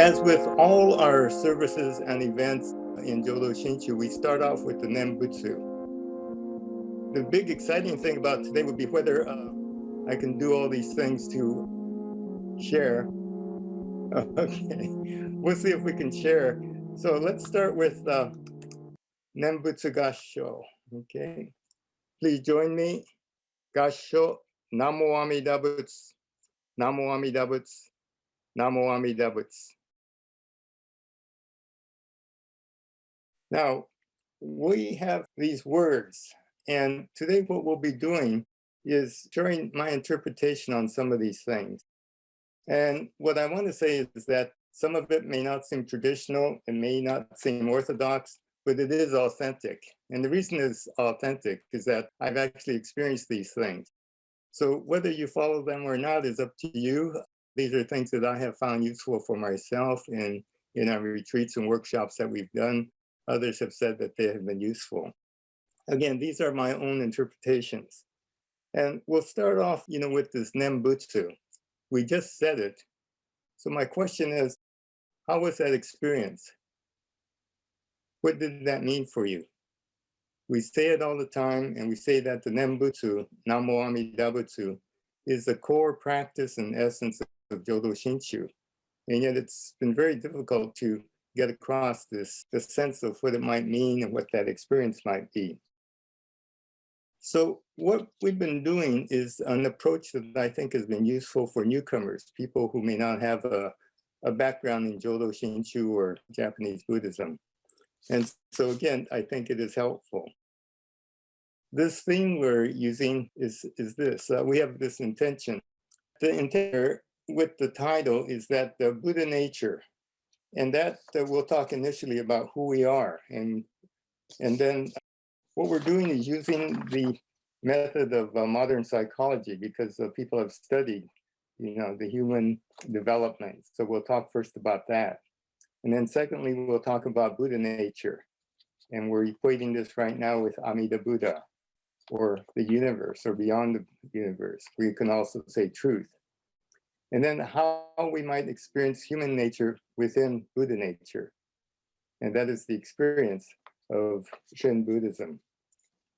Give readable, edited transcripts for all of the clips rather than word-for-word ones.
As with all our services and events in Jodo Shinshu, we start off with the Nembutsu. The big exciting thing about today would be whether I can do all these things to share. Okay, we'll see if we can share. So let's start with Nembutsu Gassho. Okay, please join me. Gassho, Namo Amida Butsu, Namo Amida Butsu, Namo Amida Butsu. Now, we have these words, and today what we'll be doing is sharing my interpretation on some of these things. And what I want to say is that some of it may not seem traditional, it may not seem orthodox, but it is authentic. And the reason it's authentic is that I've actually experienced these things. So whether you follow them or not is up to you. These are things that I have found useful for myself in our retreats and workshops that we've done. Others have said that they have been useful. Again, these are my own interpretations. And we'll start off, with this Nembutsu. We just said it. So my question is, how was that experience? What did that mean for you? We say it all the time, and we say that the Nembutsu, Namo Amida Butsu, is the core practice and essence of Jodo Shinshu. And yet it's been very difficult to get across the sense of what it might mean and what that experience might be. So what we've been doing is an approach that I think has been useful for newcomers, people who may not have a background in Jodo Shinshu or Japanese Buddhism. And so again, I think it is helpful. This theme we're using is this. We have this intention. The intention with the title is that the Buddha nature, and that we'll talk initially about who we are. And then what we're doing is using the method of modern psychology because people have studied, the human development. So we'll talk first about that. And then secondly, we'll talk about Buddha nature. And we're equating this right now with Amida Buddha, or the universe, or beyond the universe. We can also say truth. And then how we might experience human nature within Buddha nature. And that is the experience of Shin Buddhism.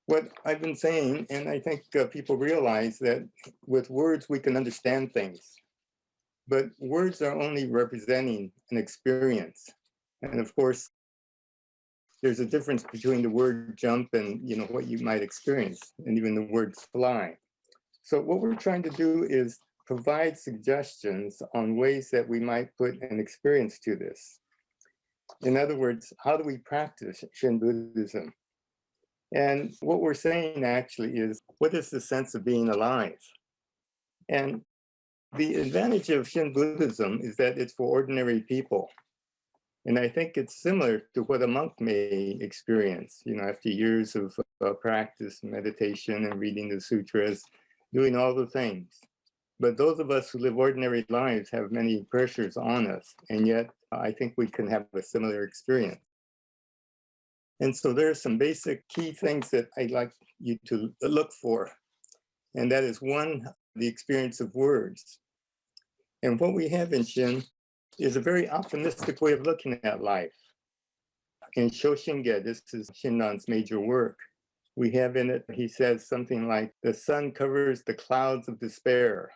What I've been saying, and I think people realize that with words we can understand things, but words are only representing an experience. And of course, there's a difference between the word jump and what you might experience, and even the word fly. So what we're trying to do is provide suggestions on ways that we might put an experience to this. In other words, how do we practice Shin Buddhism? And what we're saying actually is, what is the sense of being alive? And the advantage of Shin Buddhism is that it's for ordinary people. And I think it's similar to what a monk may experience, after years of practice, meditation, and reading the sutras, doing all the things. But those of us who live ordinary lives have many pressures on us, and yet I think we can have a similar experience. And so there are some basic key things that I'd like you to look for. And that is one, the experience of words. And what we have in Shin is a very optimistic way of looking at life. In Shoshinge, this is Shinnan's major work. We have in it, he says something like, the sun covers the clouds of despair,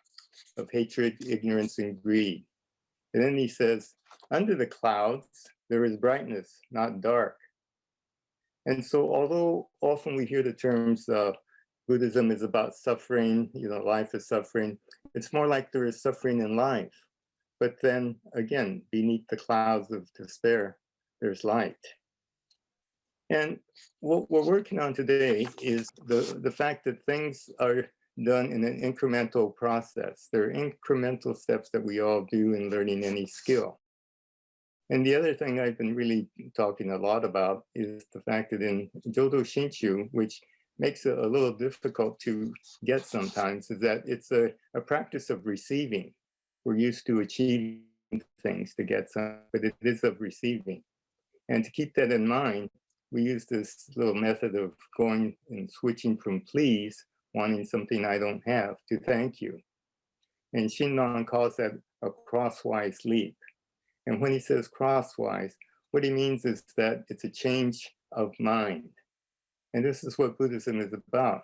of hatred, ignorance, and greed. And then he says, under the clouds, there is brightness, not dark. And so although often we hear the terms, Buddhism is about suffering, life is suffering, it's more like there is suffering in life. But then again, beneath the clouds of despair, there's light. And what we're working on today is the fact that things are done in an incremental process. There are incremental steps that we all do in learning any skill. And the other thing I've been really talking a lot about is the fact that in Jodo Shinshu, which makes it a little difficult to get sometimes, is that it's a practice of receiving. We're used to achieving things to get some, but it is of receiving. And to keep that in mind, we use this little method of going and switching from please, wanting something I don't have, to thank you. And Shinran calls that a crosswise leap. And when he says crosswise, what he means is that it's a change of mind. And this is what Buddhism is about.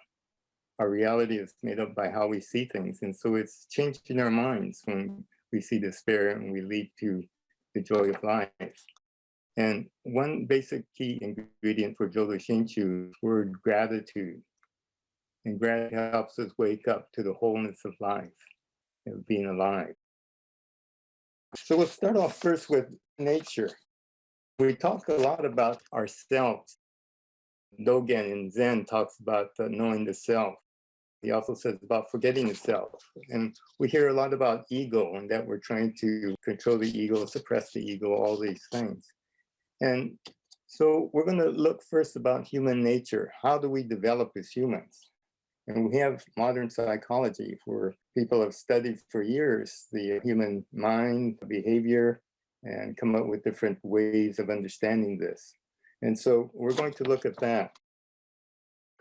Our reality is made up by how we see things. And so it's changing our minds when we see despair and we lead to the joy of life. And one basic key ingredient for Jodo Shinshu is the word gratitude. And gratitude helps us wake up to the wholeness of life, of being alive. So we'll start off first with nature. We talk a lot about ourselves. Dogen in Zen talks about knowing the self. He also says about forgetting the self. And we hear a lot about ego and that we're trying to control the ego, suppress the ego, all these things. And so we're going to look first about human nature. How do we develop as humans? And we have modern psychology where people have studied for years the human mind, behavior, and come up with different ways of understanding this. And so we're going to look at that.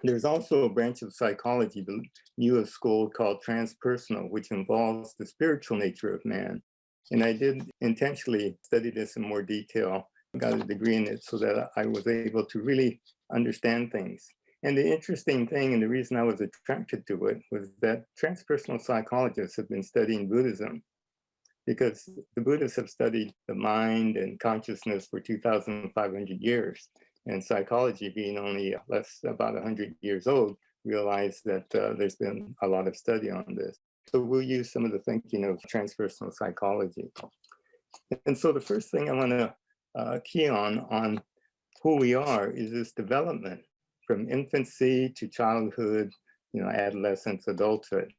There's also a branch of psychology, the newest school called transpersonal, which involves the spiritual nature of man. And I did intentionally study this in more detail, got a degree in it so that I was able to really understand things. And the interesting thing, and the reason I was attracted to it, was that transpersonal psychologists have been studying Buddhism, because the Buddhists have studied the mind and consciousness for 2,500 years. And psychology, being only about 100 years old, realized that there's been a lot of study on this. So we'll use some of the thinking of transpersonal psychology. And so the first thing I want to key on who we are is this development from infancy to childhood, adolescence, adulthood.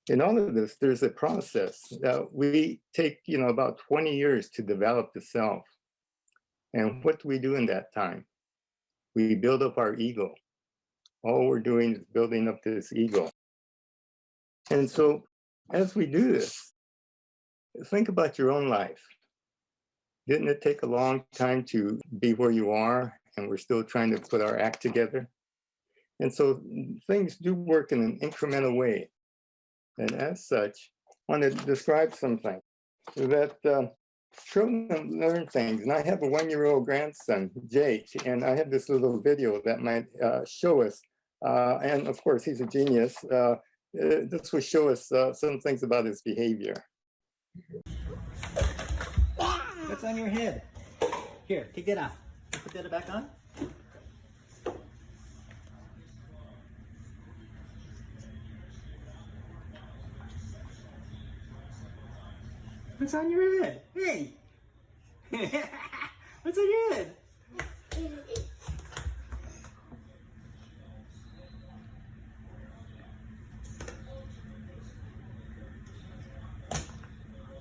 In all of this, there's a process that we take, about 20 years to develop the self. And what do we do in that time? We build up our ego. All we're doing is building up this ego. And so as we do this, think about your own life. Didn't it take a long time to be where you are, and we're still trying to put our act together? And so things do work in an incremental way. And as such, I want to describe something that children learn things. And I have a 1-year-old grandson, Jake, and I have this little video that might show us. And of course, he's a genius. This will show us some things about his behavior. What's on your head? Here, take that off. Put that back on. What's on your head? Hey! What's on your head?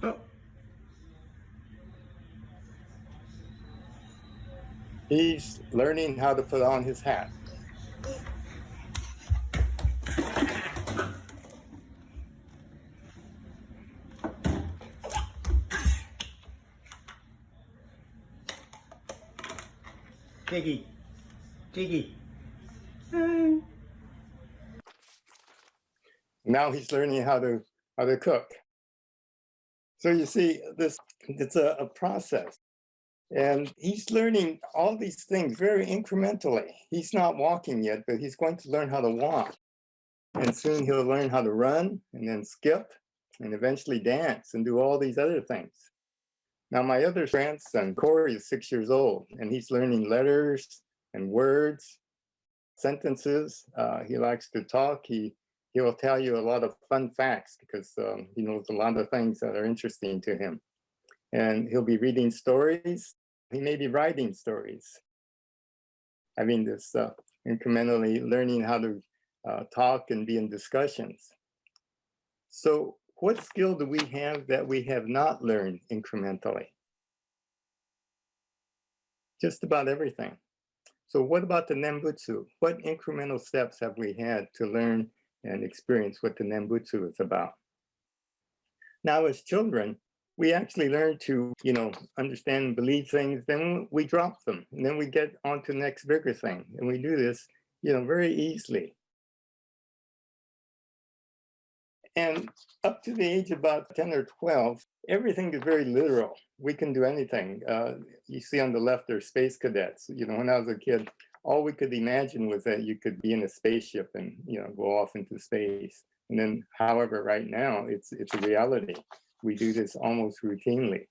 Oh. He's learning how to put on his hat. Jiggy. Jiggy. Now he's learning how to cook. So you see, it's a process. And he's learning all these things very incrementally. He's not walking yet, but he's going to learn how to walk. And soon he'll learn how to run and then skip and eventually dance and do all these other things. Now, my other grandson, Corey, is 6 years old, and he's learning letters and words, sentences. He likes to talk. He will tell you a lot of fun facts because he knows a lot of things that are interesting to him. And he'll be reading stories. He may be writing stories. Having this incrementally learning how to talk and be in discussions. So what skill do we have that we have not learned incrementally? Just about everything. So what about the Nembutsu? What incremental steps have we had to learn and experience what the Nembutsu is about? Now, as children, we actually learn to, understand and believe things, then we drop them, and then we get on to the next bigger thing. And we do this, very easily. And up to the age of about 10 or 12, everything is very literal. We can do anything. You see on the left, there's space cadets. You know, when I was a kid, all we could imagine was that you could be in a spaceship and, you know, go off into space. And then, however, right now, it's a reality. We do this almost routinely.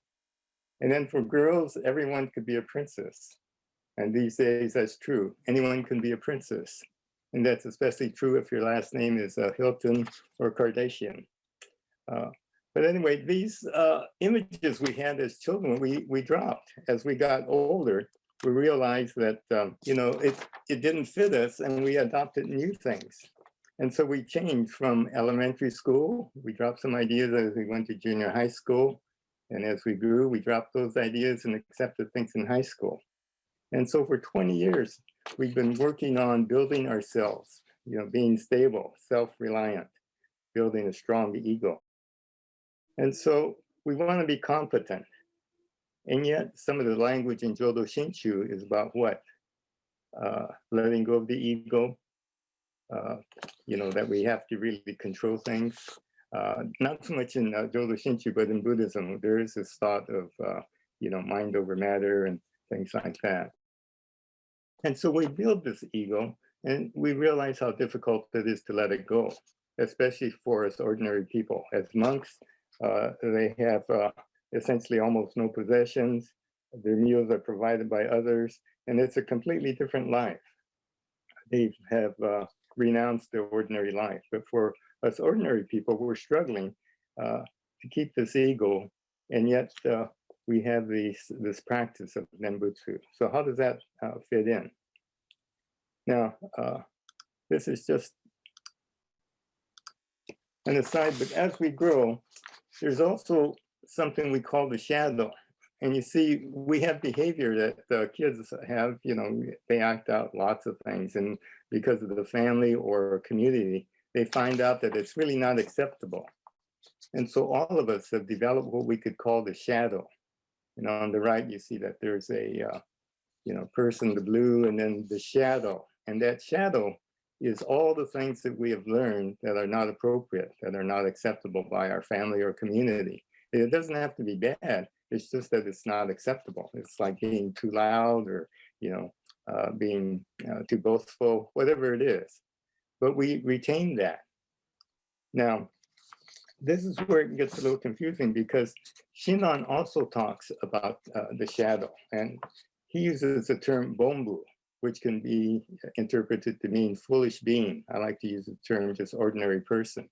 And then for girls, everyone could be a princess. And these days, that's true. Anyone can be a princess. And that's especially true if your last name is Hilton or Kardashian. But anyway, these images we had as children, we dropped. As we got older, we realized that, you know, it didn't fit us, and we adopted new things. And so we changed from elementary school. We dropped some ideas as we went to junior high school. And as we grew, we dropped those ideas and accepted things in high school. And so for 20 years, we've been working on building ourselves, you know, being stable, self-reliant, building a strong ego. And so we want to be competent. And yet some of the language in Jodo Shinshu is about what? Letting go of the ego, you know, that we have to really control things. Not so much in Jodo Shinshu, but in Buddhism, there is this thought of, you know, mind over matter and things like that. And so we build this ego, and we realize how difficult it is to let it go, especially for us ordinary people. As monks, they have essentially almost no possessions. Their meals are provided by others, and it's a completely different life. They have renounced their ordinary life. But for us ordinary people, we're struggling to keep this ego, and yet we have this practice of Nembutsu. So how does that fit in? Now, this is just an aside, but as we grow, there's also something we call the shadow. And you see, we have behavior that kids have, you know, they act out lots of things. And because of the family or community, they find out that it's really not acceptable. And so all of us have developed what we could call the shadow. And on the right, you see that there's a, you know, person, the blue, and then the shadow. And that shadow is all the things that we have learned that are not appropriate, that are not acceptable by our family or community. It doesn't have to be bad. It's just that it's not acceptable. It's like being too loud or, you know, being too boastful, whatever it is. But we retain that. Now, this is where it gets a little confusing because Shinran also talks about the shadow, and he uses the term bombu, which can be interpreted to mean foolish being. I like to use the term just ordinary person.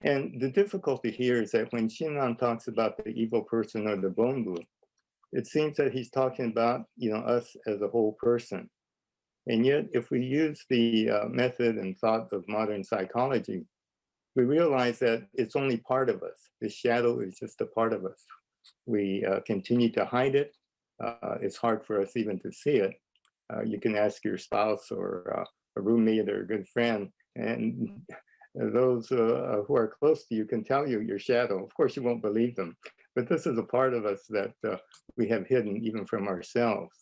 And the difficulty here is that when Shinran talks about the evil person or the bombu, it seems that he's talking about, you know, us as a whole person. And yet, if we use the method and thought of modern psychology, we realize that it's only part of us. The shadow is just a part of us. We continue to hide it. It's hard for us even to see it. You can ask your spouse or a roommate or a good friend, and those who are close to you can tell you your shadow. Of course, you won't believe them, but this is a part of us that we have hidden even from ourselves.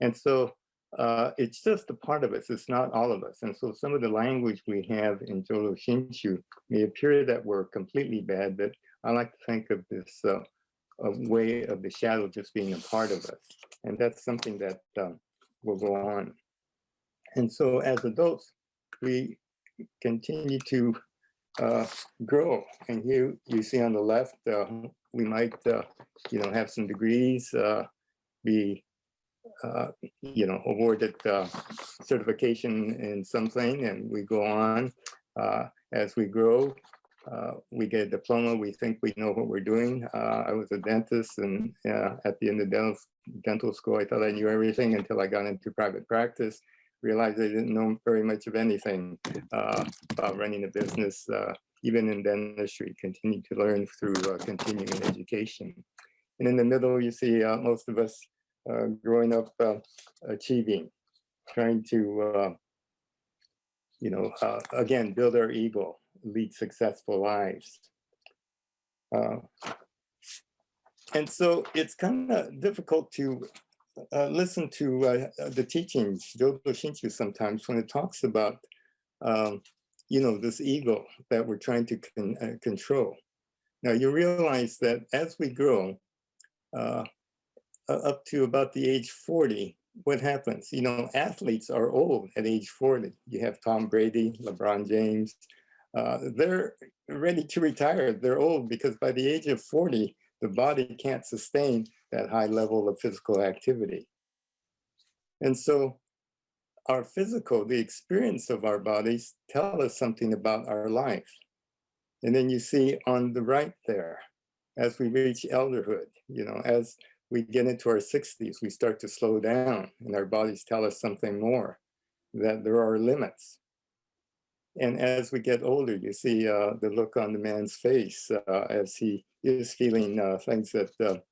And so it's just a part of us, it's not all of us. And so some of the language we have in Jodo Shinshu may appear that we're completely bad, but I like to think of this way of the shadow just being a part of us. And that's something that will go on. And so as adults, we continue to grow. And here you see on the left, we might, you know, have some degrees, be you know, awarded certification in something, and we go on. As we grow, we get a diploma. We think we know what we're doing. I was a dentist, and at the end of dental school, I thought I knew everything until I got into private practice. Realized I didn't know very much of anything about running a business, even in dentistry. Continue to learn through continuing education. And in the middle, you see most of us growing up, achieving, trying to, you know, again, build our ego, lead successful lives. And so it's kind of difficult to listen to the teachings, Jodo Shinshu, sometimes when it talks about, this ego that we're trying to control. Now you realize that as we grow, up to about the age 40, what happens? Athletes are old at age 40. You have Tom Brady, LeBron James. They're ready to retire. They're old because by the age of 40, the body can't sustain that high level of physical activity. And so our physical, the experience of our bodies tell us something about our life. And then you see on the right there, as we reach elderhood, as we get into our 60s, we start to slow down and our bodies tell us something more, that there are limits. And as we get older, you see the look on the man's face as he is feeling things that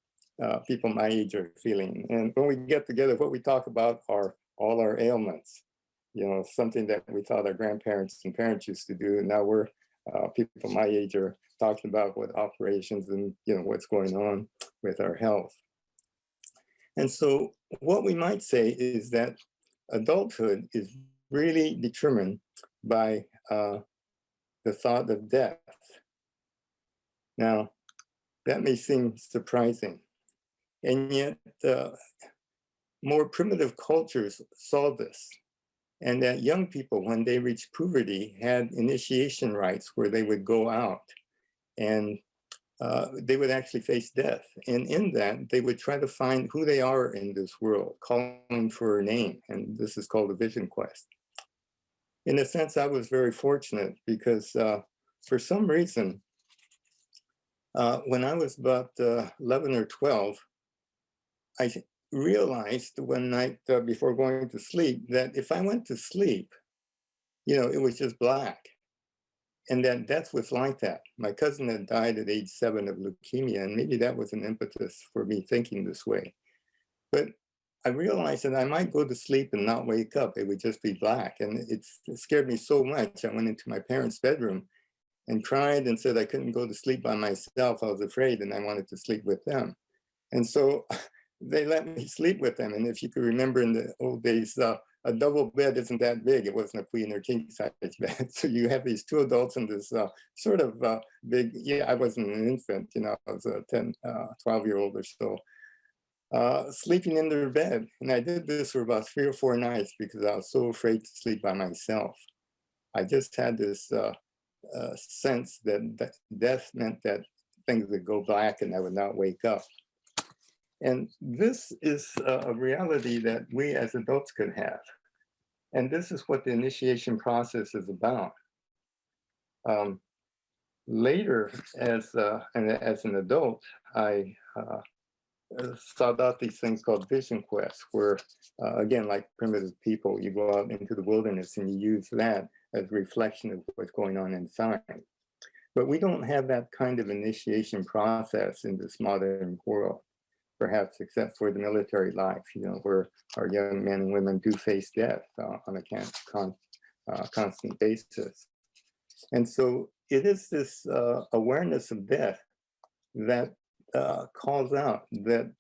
people my age are feeling. And when we get together, what we talk about are all our ailments, something that we thought our grandparents and parents used to do. And now we're people my age are talking about what operations and what's going on with our health. And so what we might say is that adulthood is really determined by the thought of death. Now, that may seem surprising, and yet more primitive cultures saw this, and that young people, when they reached puberty, had initiation rites where they would go out and they would actually face death. And in that, they would try to find who they are in this world, calling for a name. And this is called a vision quest. In a sense, I was very fortunate because for some reason, when I was about 11 or 12, I realized one night before going to sleep that if I went to sleep, it was just black. And that death was like that. My cousin had died at age 7 of leukemia, and maybe that was an impetus for me thinking this way. But I realized that I might go to sleep and not wake up. It would just be black. And it scared me so much. I went into my parents' bedroom and cried and said I couldn't go to sleep by myself. I was afraid and I wanted to sleep with them. And so they let me sleep with them. And if you could remember in the old days, a double bed isn't that big. It wasn't a queen or king size bed. So you have these two adults in this sort of big, I wasn't an infant, I was a 10, 12-year-old or so, sleeping in their bed. And I did this for about 3 or 4 nights because I was so afraid to sleep by myself. I just had this sense that death meant that things would go black and I would not wake up. And this is a reality that we as adults could have. And this is what the initiation process is about. Later, as an adult, I sought out these things called vision quests, where, again, like primitive people, you go out into the wilderness and you use that as a reflection of what's going on inside. But we don't have that kind of initiation process in this modern world, perhaps except for the military life, where our young men and women do face death on a constant basis. And so it is this awareness of death that calls out that,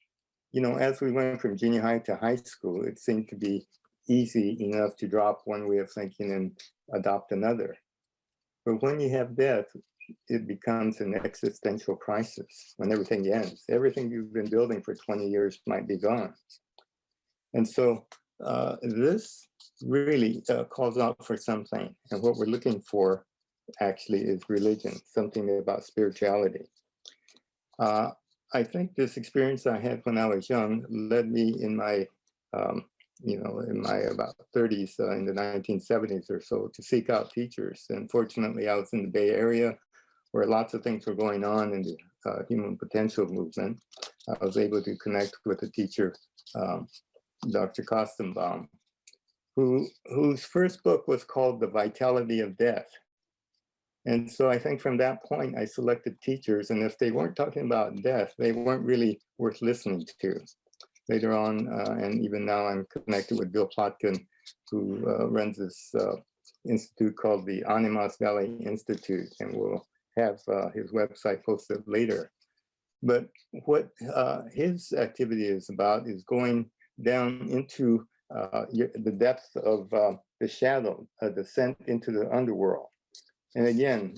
as we went from junior high to high school, it seemed to be easy enough to drop one way of thinking and adopt another. But when you have death, it becomes an existential crisis when everything ends. Everything you've been building for 20 years might be gone. And so this really calls out for something. And what we're looking for actually is religion, something about spirituality. I think this experience I had when I was young led me in my, in my about 30s, in the 1970s or so, to seek out teachers. And fortunately, I was in the Bay Area, where lots of things were going on in the human potential movement. I was able to connect with a teacher, Dr. Kostenbaum, whose first book was called The Vitality of Death. And so I think from that point, I selected teachers, and if they weren't talking about death, they weren't really worth listening to. Later on, and even now, I'm connected with Bill Plotkin, who runs this institute called the Animas Valley Institute, and we'll have his website posted later. But what his activity is about is going down into the depth of the shadow, a descent into the underworld. And again,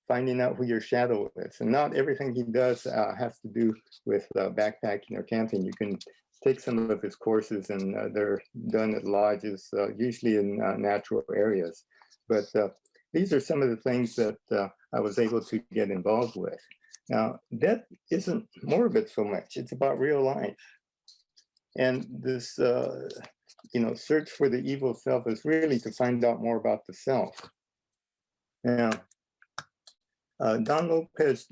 finding out who your shadow is. And not everything he does has to do with backpacking or camping. You can take some of his courses, and they're done at lodges, usually in natural areas. But these are some of the things that I was able to get involved with. Now, that isn't morbid so much. It's about real life. And this, search for the evil self is really to find out more about the self. Now, Don Lopez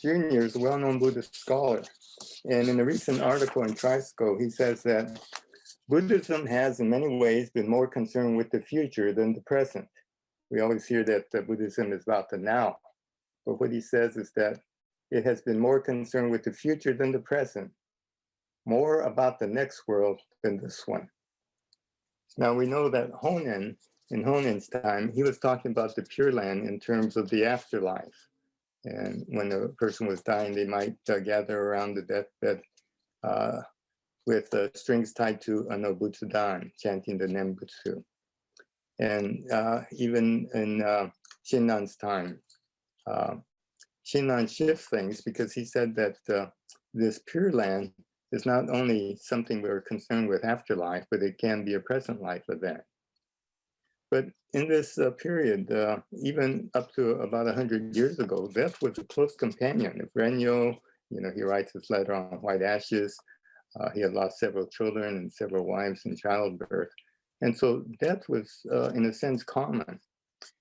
Jr. is a well-known Buddhist scholar. And in a recent article in Tricycle, he says that Buddhism has in many ways been more concerned with the future than the present. We always hear that Buddhism is about the now. But what he says is that it has been more concerned with the future than the present, more about the next world than this one. Now we know that Honen, in Honen's time, he was talking about the Pure Land in terms of the afterlife. And when a person was dying, they might gather around the deathbed with strings tied to a Nobutsudan, chanting the Nembutsu. And even in Shinnan's time, Shinnan shifts things because he said that this Pure Land is not only something we're concerned with afterlife, but it can be a present life event. But in this period, even up to about 100 years ago, death was a close companion of Renyo. He writes his letter on white ashes. He had lost several children and several wives in childbirth. And so death was, in a sense, common.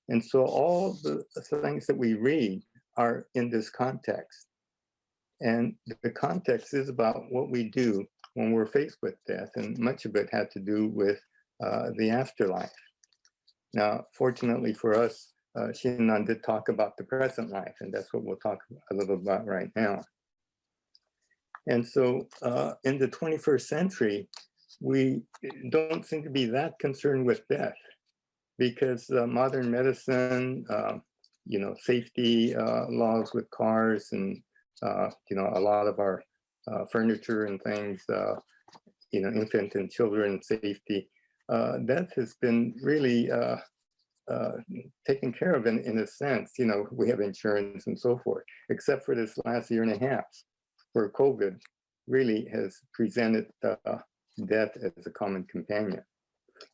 And so all the things that we read are in this context. And the context is about what we do when we're faced with death, and much of it had to do with the afterlife. Now, fortunately for us, Shinran did talk about the present life, and that's what we'll talk a little about right now. And so in the 21st century, we don't seem to be that concerned with death, because modern medicine, safety laws with cars, and a lot of our furniture and things, infant and children safety, death has been really taken care of in a sense. We have insurance and so forth, except for this last year and a half, where COVID really has presented death as a common companion.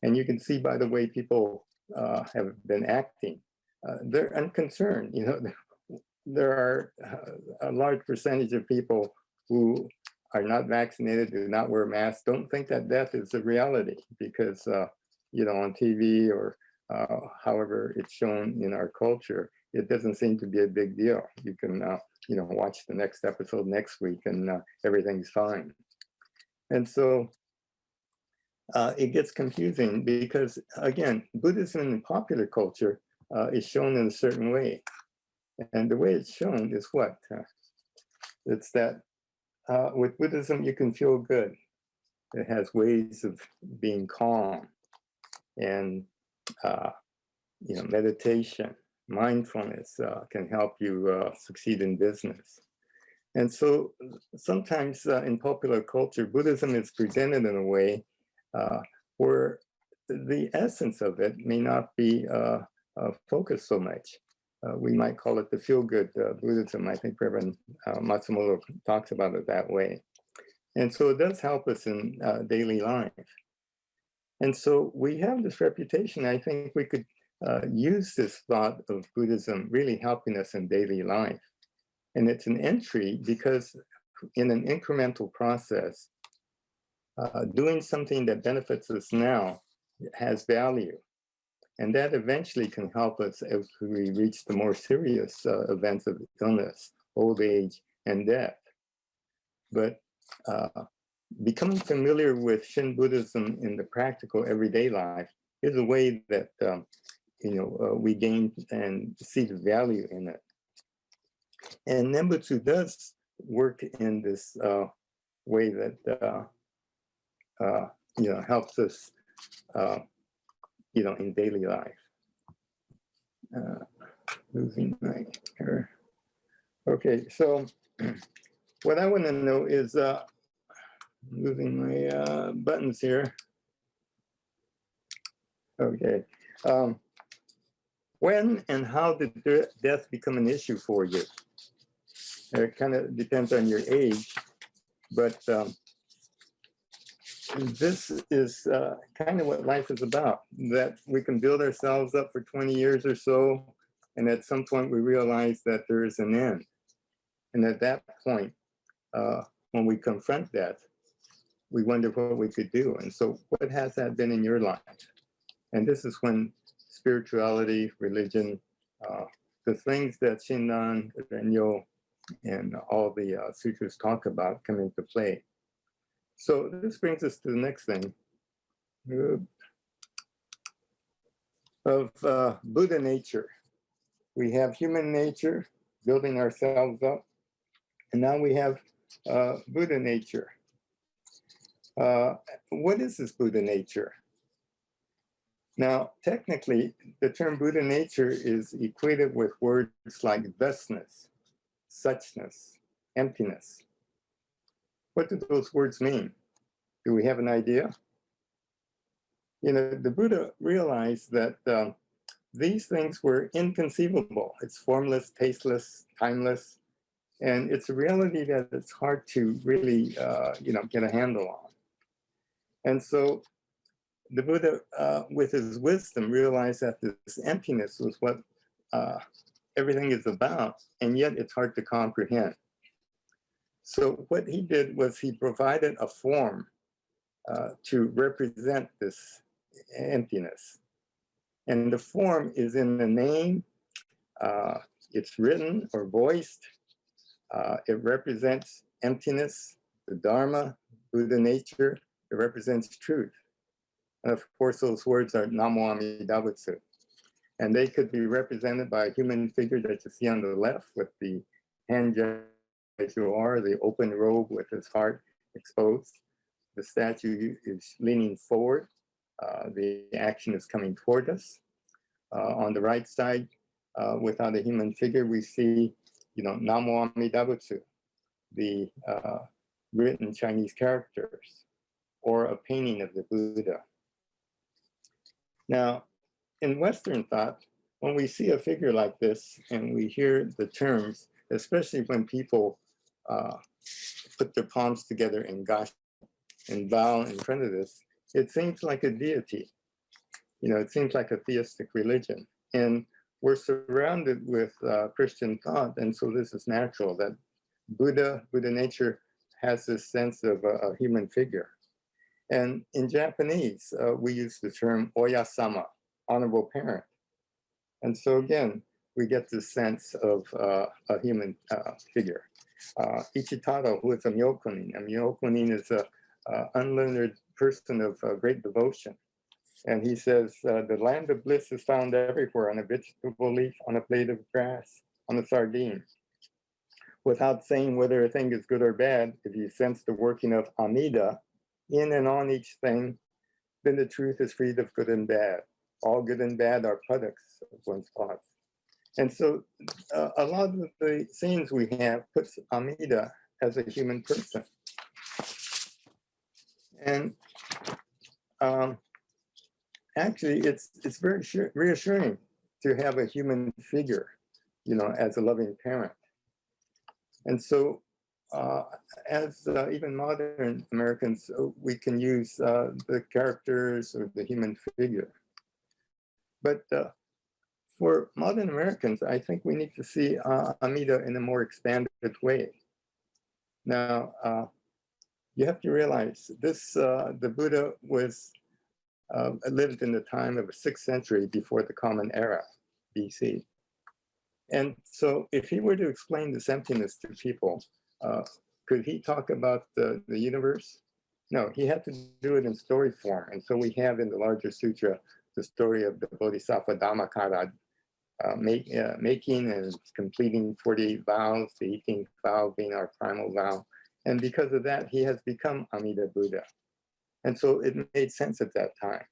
And you can see by the way people have been acting, they're unconcerned. There are a large percentage of people who are not vaccinated, do not wear masks, don't think that death is a reality, because on TV or however it's shown in our culture, it doesn't seem to be a big deal. You can watch the next episode next week and everything's fine. And so it gets confusing because, again, Buddhism in popular culture is shown in a certain way. And the way it's shown is what? It's that with Buddhism, you can feel good. It has ways of being calm, and meditation, mindfulness can help you succeed in business. And so sometimes in popular culture, Buddhism is presented in a way where the essence of it may not be focused so much. We might call it the feel-good Buddhism. I think Reverend Matsumoto talks about it that way. And so it does help us in daily life. And so we have this reputation. I think we could use this thought of Buddhism really helping us in daily life. And it's an entry because in an incremental process, doing something that benefits us now has value. And that eventually can help us as we reach the more serious events of illness, old age, and death. But becoming familiar with Shin Buddhism in the practical everyday life is a way that we gain and see the value in it. And Nembutsu does work in this way that helps us in daily life. Losing my hair. Okay, so what I want to know is, losing my buttons here. Okay, When and how did death become an issue for you? It kind of depends on your age, but this is kind of what life is about, that we can build ourselves up for 20 years or so, and at some point we realize that there is an end. And at that point, when we confront that, we wonder what we could do. And so what has that been in your life? And this is when spirituality, religion, the things that Shinran, Renyo, and all the sutras talk about come into play. So this brings us to the next thing of Buddha nature. We have human nature, building ourselves up, and now we have Buddha nature. What is this Buddha nature? Now, technically, the term Buddha nature is equated with words like thusness, suchness, emptiness. What do those words mean? Do we have an idea? You know, the Buddha realized that these things were inconceivable. It's formless, tasteless, timeless, and it's a reality that it's hard to really, get a handle on. And so the Buddha, with his wisdom, realized that this emptiness was what everything is about, and yet it's hard to comprehend. So what he did was he provided a form to represent this emptiness. And the form is in the name, it's written or voiced, it represents emptiness, the Dharma, Buddha nature, it represents truth. And of course, those words are Namo Amida Butsu. And they could be represented by a human figure that you see on the left with the hand as you are, the open robe with his heart exposed. The statue is leaning forward. The action is coming toward us. On the right side, without a human figure, we see, Namo Amida Butsu, the written Chinese characters, or a painting of the Buddha. Now, in Western thought, when we see a figure like this and we hear the terms, especially when people put their palms together in gashi and bow in front of this, it seems like a deity. It seems like a theistic religion. And we're surrounded with Christian thought, and so this is natural that Buddha nature has this sense of a human figure. And in Japanese, we use the term oyasama, honorable parent. And so again, we get this sense of a human figure. Ichitaro, who is a myokunin. A myokunin is an unlearned person of great devotion. And he says, the land of bliss is found everywhere, on a vegetable leaf, on a blade of grass, on a sardine. Without saying whether a thing is good or bad, if you sense the working of Amida in and on each thing, then the truth is freed of good and bad. All good and bad are products of one's thoughts. And so a lot of the scenes we have puts Amida as a human person. And actually, it's very reassuring to have a human figure, as a loving parent. And so as even modern Americans, we can use the characters or the human figure. But for modern Americans, I think we need to see Amida in a more expanded way. Now, you have to realize this, the Buddha was lived in the time of the 6th century before the Common Era, BC. And so if he were to explain this emptiness to people, could he talk about the universe? No, he had to do it in story form. And so we have in the larger sutra, the story of the Bodhisattva Dhammakara making and completing 48 vows, the 18th vow being our primal vow. And because of that, he has become Amida Buddha. And so it made sense at that time.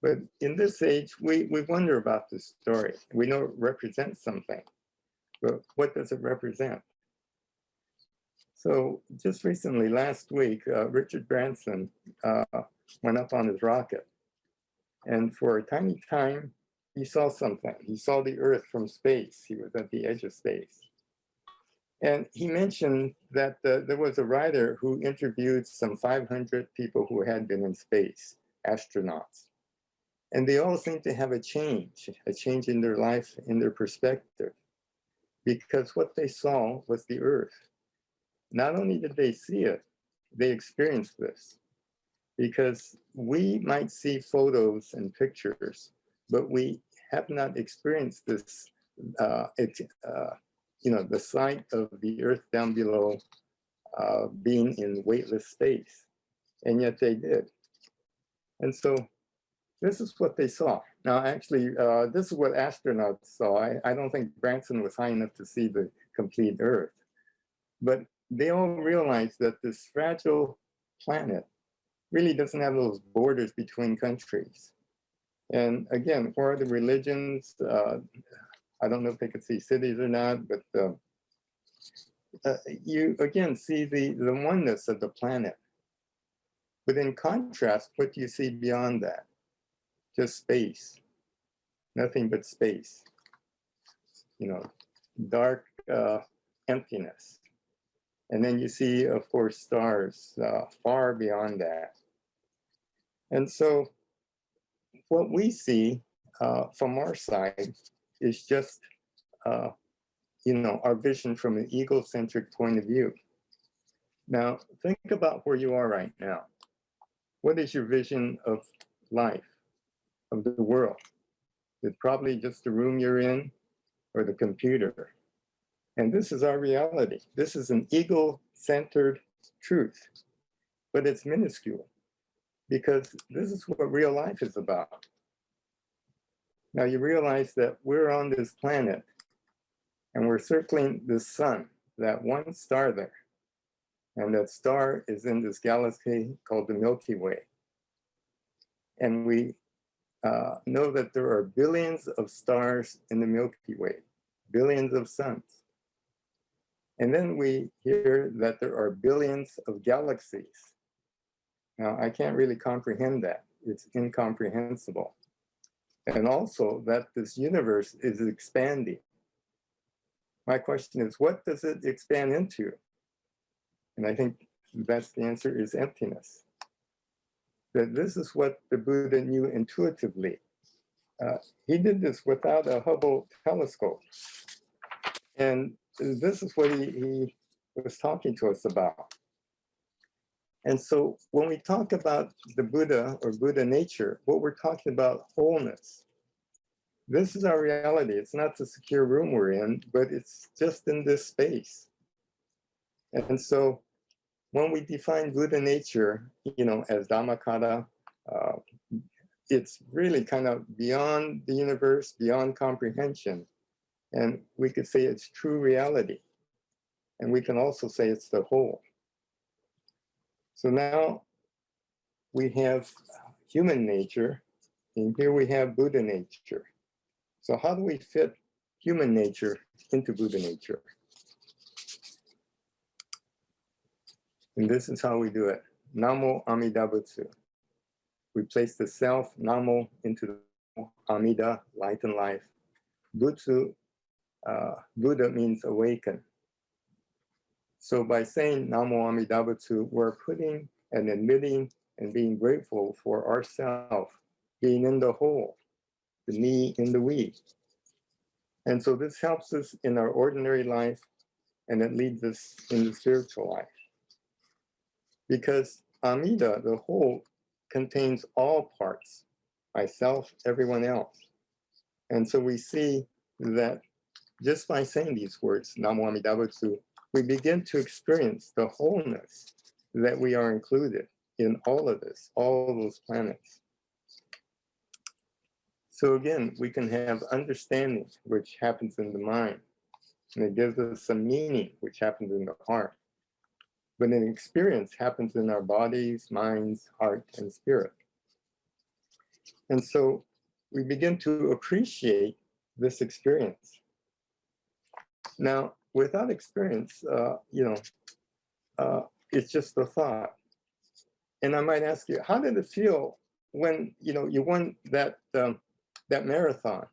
But in this age, we wonder about this story. We know it represents something, but what does it represent? So just recently, last week, Richard Branson went up on his rocket. And for a tiny time, he saw something. He saw the Earth from space. He was at the edge of space. And he mentioned that there was a writer who interviewed some 500 people who had been in space, astronauts. And they all seemed to have a change in their life, in their perspective, because what they saw was the Earth. Not only did they see it, they experienced this. Because we might see photos and pictures, but we have not experienced this, the sight of the Earth down below being in weightless space. And yet they did. And so this is what they saw. Now, actually, this is what astronauts saw. I don't think Branson was high enough to see the complete Earth. But they all realized that this fragile planet really doesn't have those borders between countries. And again, where are the religions? I don't know if they could see cities or not, but you again see the oneness of the planet. But in contrast, what do you see beyond that? Just space, nothing but space. Dark emptiness. And then you see, of course, stars far beyond that. And so what we see from our side is just, our vision from an egocentric point of view. Now, think about where you are right now. What is your vision of life, of the world? It's probably just the room you're in or the computer. And this is our reality. This is an ego-centered truth, but it's minuscule because this is what real life is about. Now you realize that we're on this planet and we're circling the sun, that one star there. And that star is in this galaxy called the Milky Way. And we know that there are billions of stars in the Milky Way, billions of suns. And then we hear that there are billions of galaxies. Now, I can't really comprehend that. It's incomprehensible. And also that this universe is expanding. My question is, what does it expand into? And I think that's the answer is emptiness. That this is what the Buddha knew intuitively. He did this without a Hubble telescope. And this is what he was talking to us about. And so when we talk about the Buddha or Buddha nature, what we're talking about wholeness. This is our reality. It's not the secure room we're in, but it's just in this space. And so when we define Buddha nature, as Dhammakata, it's really kind of beyond the universe, beyond comprehension. And we could say it's true reality. And we can also say it's the whole. So now we have human nature, and here we have Buddha nature. So how do we fit human nature into Buddha nature? And this is how we do it. Namo Amida Butsu. We place the self, Namo, into the Amida, light and life. Butsu, Buddha means awaken. So by saying Namo Amida Butsu, we're putting and admitting and being grateful for ourself, being in the whole, the me in the we. And so this helps us in our ordinary life, and it leads us in the spiritual life. Because Amida, the whole, contains all parts, myself, everyone else. And so we see that just by saying these words, Namo Amida Butsu, we begin to experience the wholeness that we are included in all of this, all of those planets. So again, we can have understanding, which happens in the mind, and it gives us some meaning, which happens in the heart. But an experience happens in our bodies, minds, heart, and spirit. And so we begin to appreciate this experience. Now, without experience, it's just a thought. And I might ask you, how did it feel when you won that that marathon.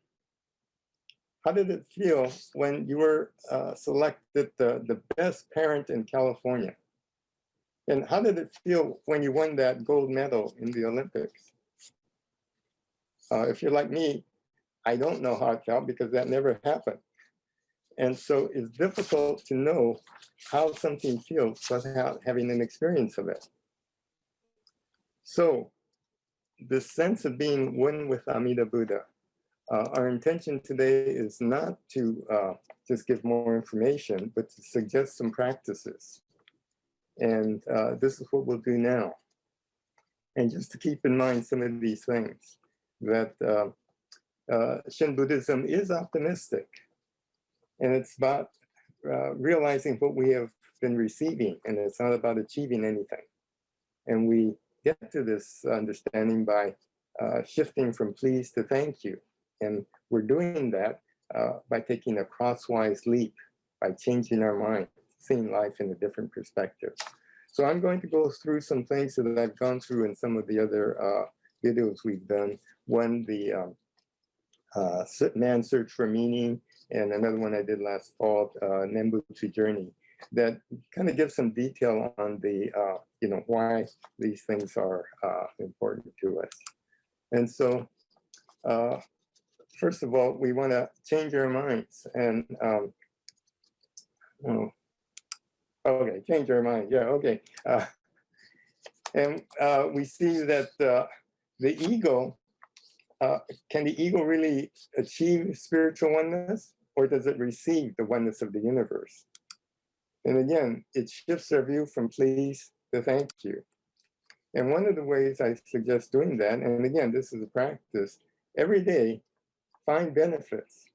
How did it feel when you were selected the best parent in California? And how did it feel when you won that gold medal in the Olympics? If you're like me, I don't know how it felt because that never happened. And so it's difficult to know how something feels without having an experience of it. So the sense of being one with Amida Buddha, our intention today is not to just give more information, but to suggest some practices. And this is what we'll do now. And just to keep in mind some of these things, that Shin Buddhism is optimistic. And it's about realizing what we have been receiving, and it's not about achieving anything. And we get to this understanding by shifting from please to thank you. And we're doing that by taking a crosswise leap, by changing our mind, seeing life in a different perspective. So I'm going to go through some things that I've gone through in some of the other videos we've done. One, the Man's Search for Meaning, and another one I did last fall, Nembutsu Journey, that kind of gives some detail on the, why these things are important to us. And so, first of all, we want to change our minds and, okay, change our mind, yeah, okay. And we see that the ego, can the ego really achieve spiritual oneness, or does it receive the oneness of the universe? And again, it shifts our view from please to thank you. And one of the ways I suggest doing that, and again, this is a practice, every day, find benefits,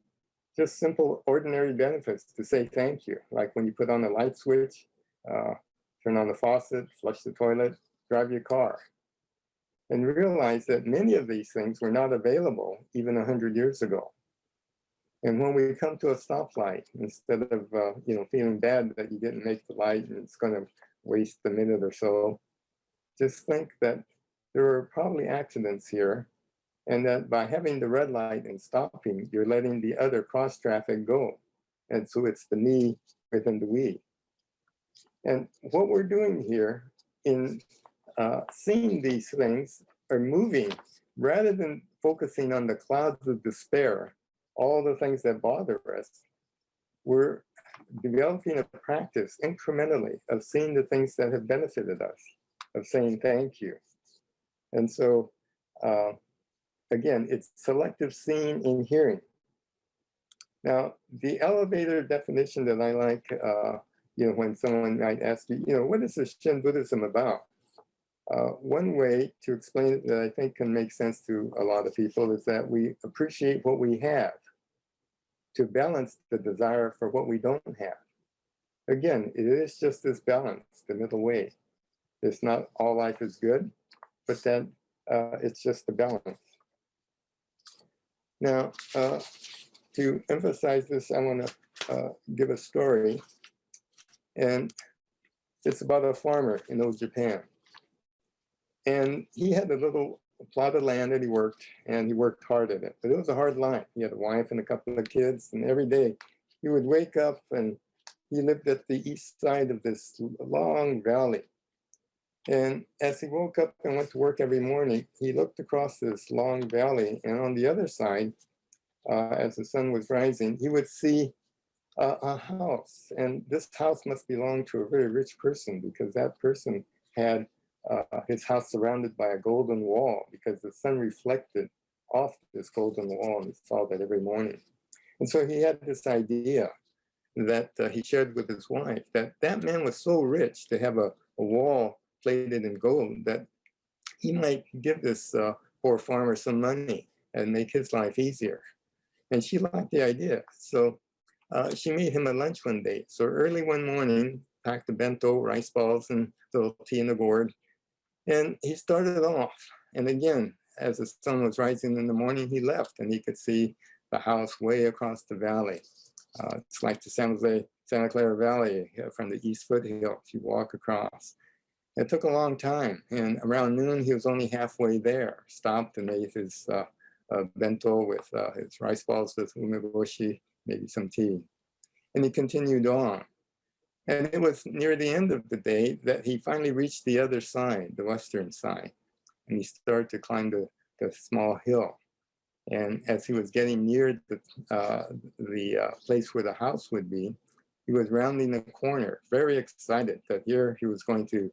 just simple, ordinary benefits to say thank you. Like when you put on the light switch, turn on the faucet, flush the toilet, drive your car. And realize that many of these things were not available even 100 years ago. And when we come to a stoplight, instead of feeling bad that you didn't make the light and it's going to waste a minute or so, just think that there are probably accidents here, and that by having the red light and stopping, you're letting the other cross traffic go. And so it's the me within the we. And what we're doing here in seeing these things are moving, rather than focusing on the clouds of despair, all the things that bother us, we're developing a practice incrementally of seeing the things that have benefited us, of saying thank you. And so, again, it's selective seeing and hearing. Now, the elevator definition that I like, when someone might ask you, what is this Shin Buddhism about? One way to explain it that I think can make sense to a lot of people is that we appreciate what we have to balance the desire for what we don't have. Again, it is just this balance, the middle way. It's not all life is good, but then it's just the balance. Now, to emphasize this, I want to give a story. And it's about a farmer in old Japan. And he had a little plot of land that he worked, and he worked hard at it. But it was a hard life. He had a wife and a couple of kids, and every day he would wake up, and he lived at the east side of this long valley. And as he woke up and went to work every morning, he looked across this long valley, and on the other side, as the sun was rising, he would see a house. And this house must belong to a very rich person, because that person had his house surrounded by a golden wall, because the sun reflected off this golden wall, and he saw that every morning. And so he had this idea that he shared with his wife, that that man was so rich to have a wall plated in gold that he might give this poor farmer some money and make his life easier. And she liked the idea. So she made him a lunch one day. So early one morning, packed a bento, rice balls, and a little tea in a gourd. And he started off. And again, as the sun was rising in the morning, he left, and he could see the house way across the valley. It's like the Santa Clara Valley from the East Foothill, if you walk across. It took a long time. And around noon, he was only halfway there, stopped and made his bento with his rice balls with umeboshi, maybe some tea. And he continued on. And it was near the end of the day that he finally reached the other side, the western side. And he started to climb the small hill. And as he was getting near the place where the house would be, he was rounding a corner, very excited that here he was going to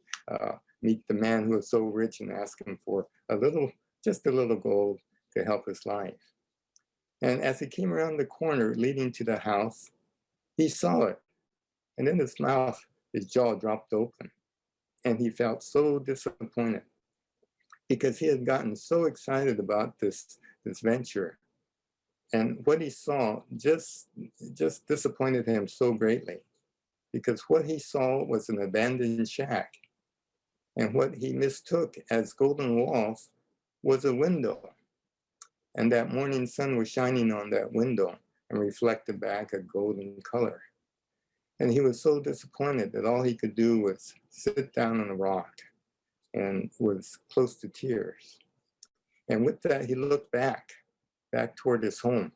meet the man who was so rich and ask him for just a little gold to help his life. And as he came around the corner leading to the house, he saw it. And in his mouth, his jaw dropped open. And he felt so disappointed because he had gotten so excited about this venture. And what he saw just disappointed him so greatly, because what he saw was an abandoned shack. And what he mistook as golden walls was a window. And that morning sun was shining on that window and reflected back a golden color. And he was so disappointed that all he could do was sit down on a rock and was close to tears. And with that, he looked back toward his home,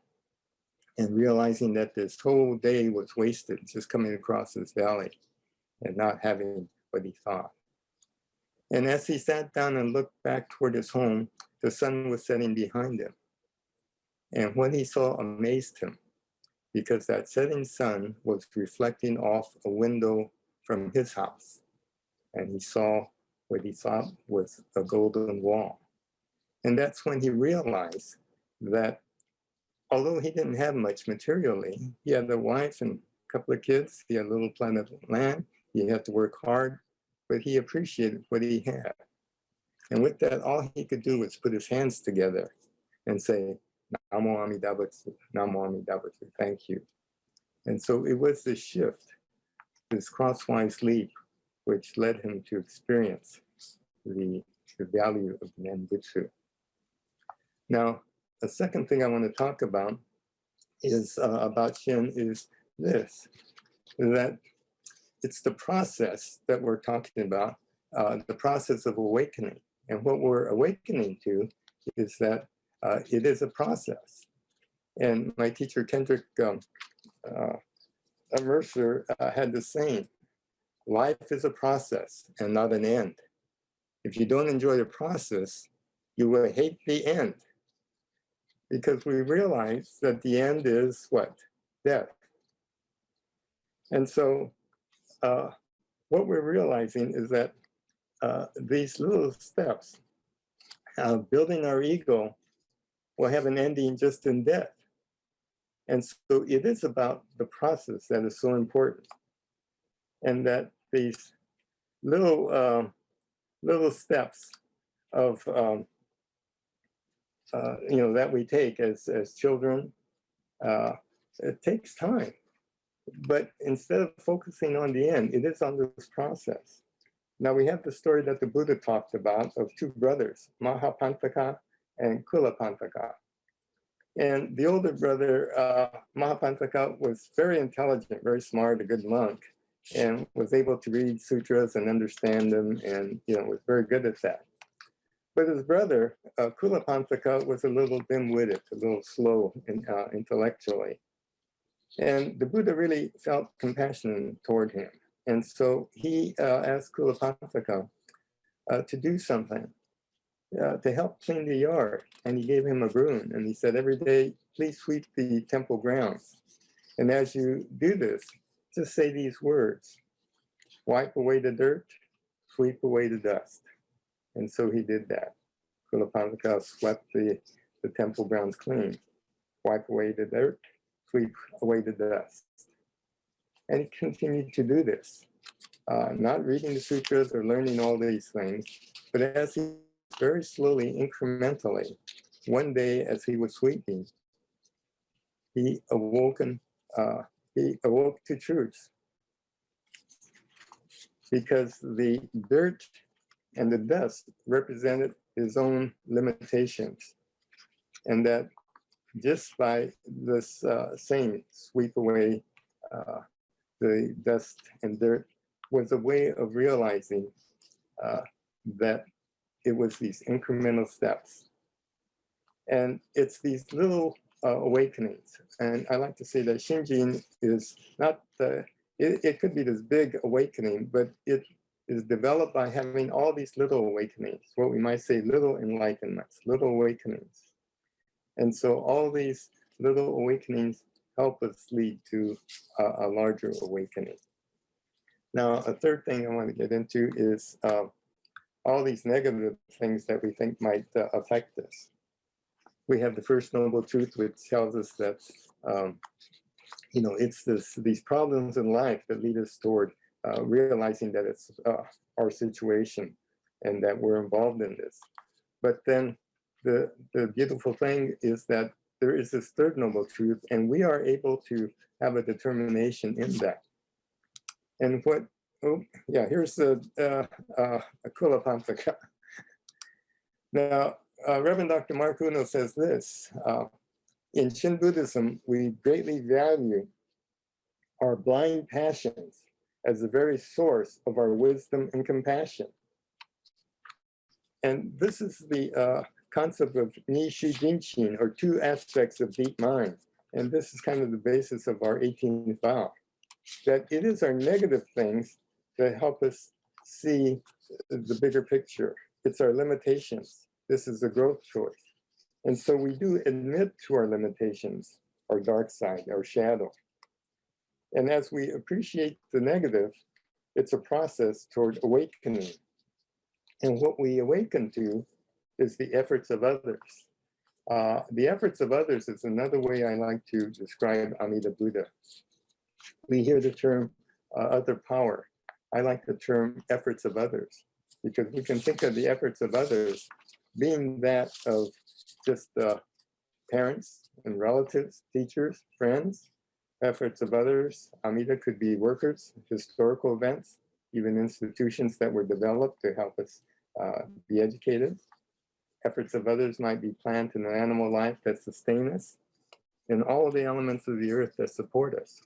and realizing that this whole day was wasted just coming across this valley and not having what he thought. And as he sat down and looked back toward his home, the sun was setting behind him. And what he saw amazed him, because that setting sun was reflecting off a window from his house. And he saw what he thought was a golden wall. And that's when he realized that although he didn't have much materially, he had a wife and a couple of kids, he had a little plot of land, he had to work hard, but he appreciated what he had. And with that, all he could do was put his hands together and say, Namo Amida Butsu, Namo Amida Butsu, thank you. And so it was this shift, this crosswise leap, which led him to experience the value of Nenbutsu. Now, the second thing I want to talk about is about Shin is this, that it's the process that we're talking about, the process of awakening. And what we're awakening to is that it is a process. And my teacher, Kendrick Mercer, had the saying, life is a process and not an end. If you don't enjoy the process, you will hate the end. Because we realize that the end is what? Death. And so what we're realizing is that these little steps, building our ego, will have an ending just in death. And so it is about the process that is so important. And that these little steps of that we take as children, it takes time. But instead of focusing on the end, it is on this process. Now we have the story that the Buddha talked about of two brothers, Mahapantaka and Kulapantaka. And the older brother, Mahapantaka, was very intelligent, very smart, a good monk, and was able to read sutras and understand them, and was very good at that. But his brother, Kulapantaka, was a little dim-witted, a little slow intellectually. And the Buddha really felt compassion toward him. And so he asked Kulapantaka to do something to help clean the yard. And he gave him a broom. And he said, every day, please sweep the temple grounds. And as you do this, just say these words: wipe away the dirt, sweep away the dust. And so he did that. Kulapantaka swept the temple grounds clean, wipe away the dirt, sweep away the dust. And he continued to do this, not reading the sutras or learning all these things, but as he very slowly, incrementally, one day as he was sweeping, he awoke to truth, because the dirt and the dust represented his own limitations, and that just by this saying, sweep away the dust and dirt, was a way of realizing that it was these incremental steps. And it's these little awakenings. And I like to say that Shinjin is not the, it could be this big awakening, but it is developed by having all these little awakenings, what we might say little enlightenments, little awakenings. And so all these little awakenings help us lead to a larger awakening. Now, a third thing I want to get into is all these negative things that we think might affect us. We have the First Noble Truth, which tells us that, you know, it's these problems in life that lead us toward realizing that it's our situation and that we're involved in this. But then the beautiful thing is that there is this third noble truth, and we are able to have a determination in that. And what, oh, yeah, here's the Akula Pantaka. Now, Reverend Dr. Mark Uno says this, in Shin Buddhism, we greatly value our blind passions as the very source of our wisdom and compassion. And this is the concept of Nishu Jinshin, or two aspects of deep mind. And this is kind of the basis of our 18th vow, that it is our negative things that help us see the bigger picture. It's our limitations. This is a growth choice. And so we do admit to our limitations, our dark side, our shadow. And as we appreciate the negative, it's a process toward awakening. And what we awaken to is the efforts of others. The efforts of others is another way I like to describe Amida Buddha. We hear the term other power. I like the term efforts of others, because we can think of the efforts of others being that of just parents and relatives, teachers, friends. Efforts of others, Amida could be workers, historical events, even institutions that were developed to help us be educated. Efforts of others might be plant and animal life that sustain us, and all of the elements of the earth that support us.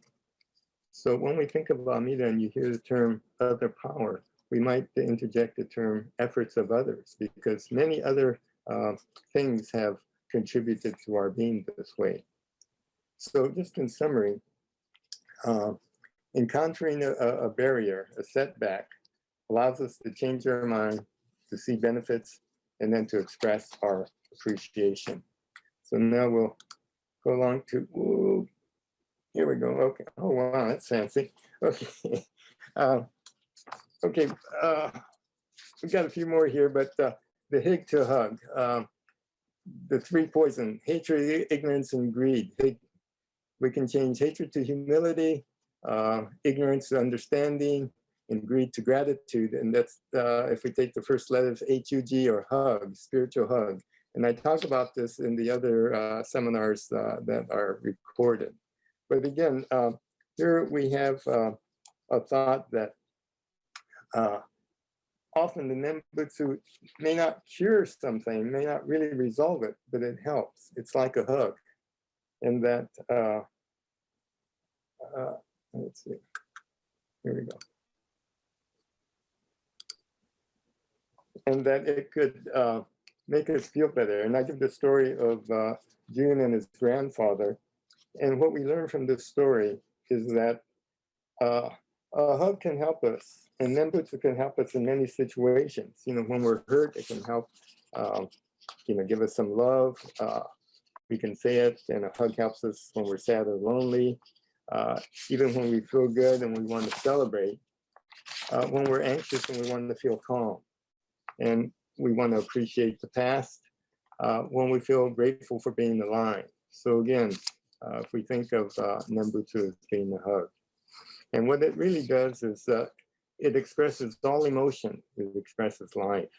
So when we think of Amida and you hear the term other power, we might interject the term efforts of others, because many other things have contributed to our being this way. So just in summary, encountering a barrier, a setback, allows us to change our mind, to see benefits, and then to express our appreciation. So now we'll go along to, ooh, here we go, okay. Oh, wow, that's fancy. Okay, okay, we've got a few more here, but the hig to hug, the three poison, hatred, ignorance, and greed. We can change hatred to humility, ignorance to understanding, and greed to gratitude. And that's if we take the first letters, HUG, or hug, spiritual hug. And I talk about this in the other seminars that are recorded. But again, here we have a thought that often the Nembutsu may not cure something, may not really resolve it, but it helps. It's like a hug. And that, let's see, here we go. And that it could make us feel better. And I give the story of Jun and his grandfather. And what we learn from this story is that a hug can help us, and Nembutsu can help us in many situations. You know, when we're hurt, it can help, you know, give us some love. We can say it, and a hug helps us when we're sad or lonely. Even when we feel good and we want to celebrate. When we're anxious and we want to feel calm. And we want to appreciate the past. When we feel grateful for being alive. So again, if we think of Nembutsu as being a hug. And what it really does is it expresses all emotion. It expresses life.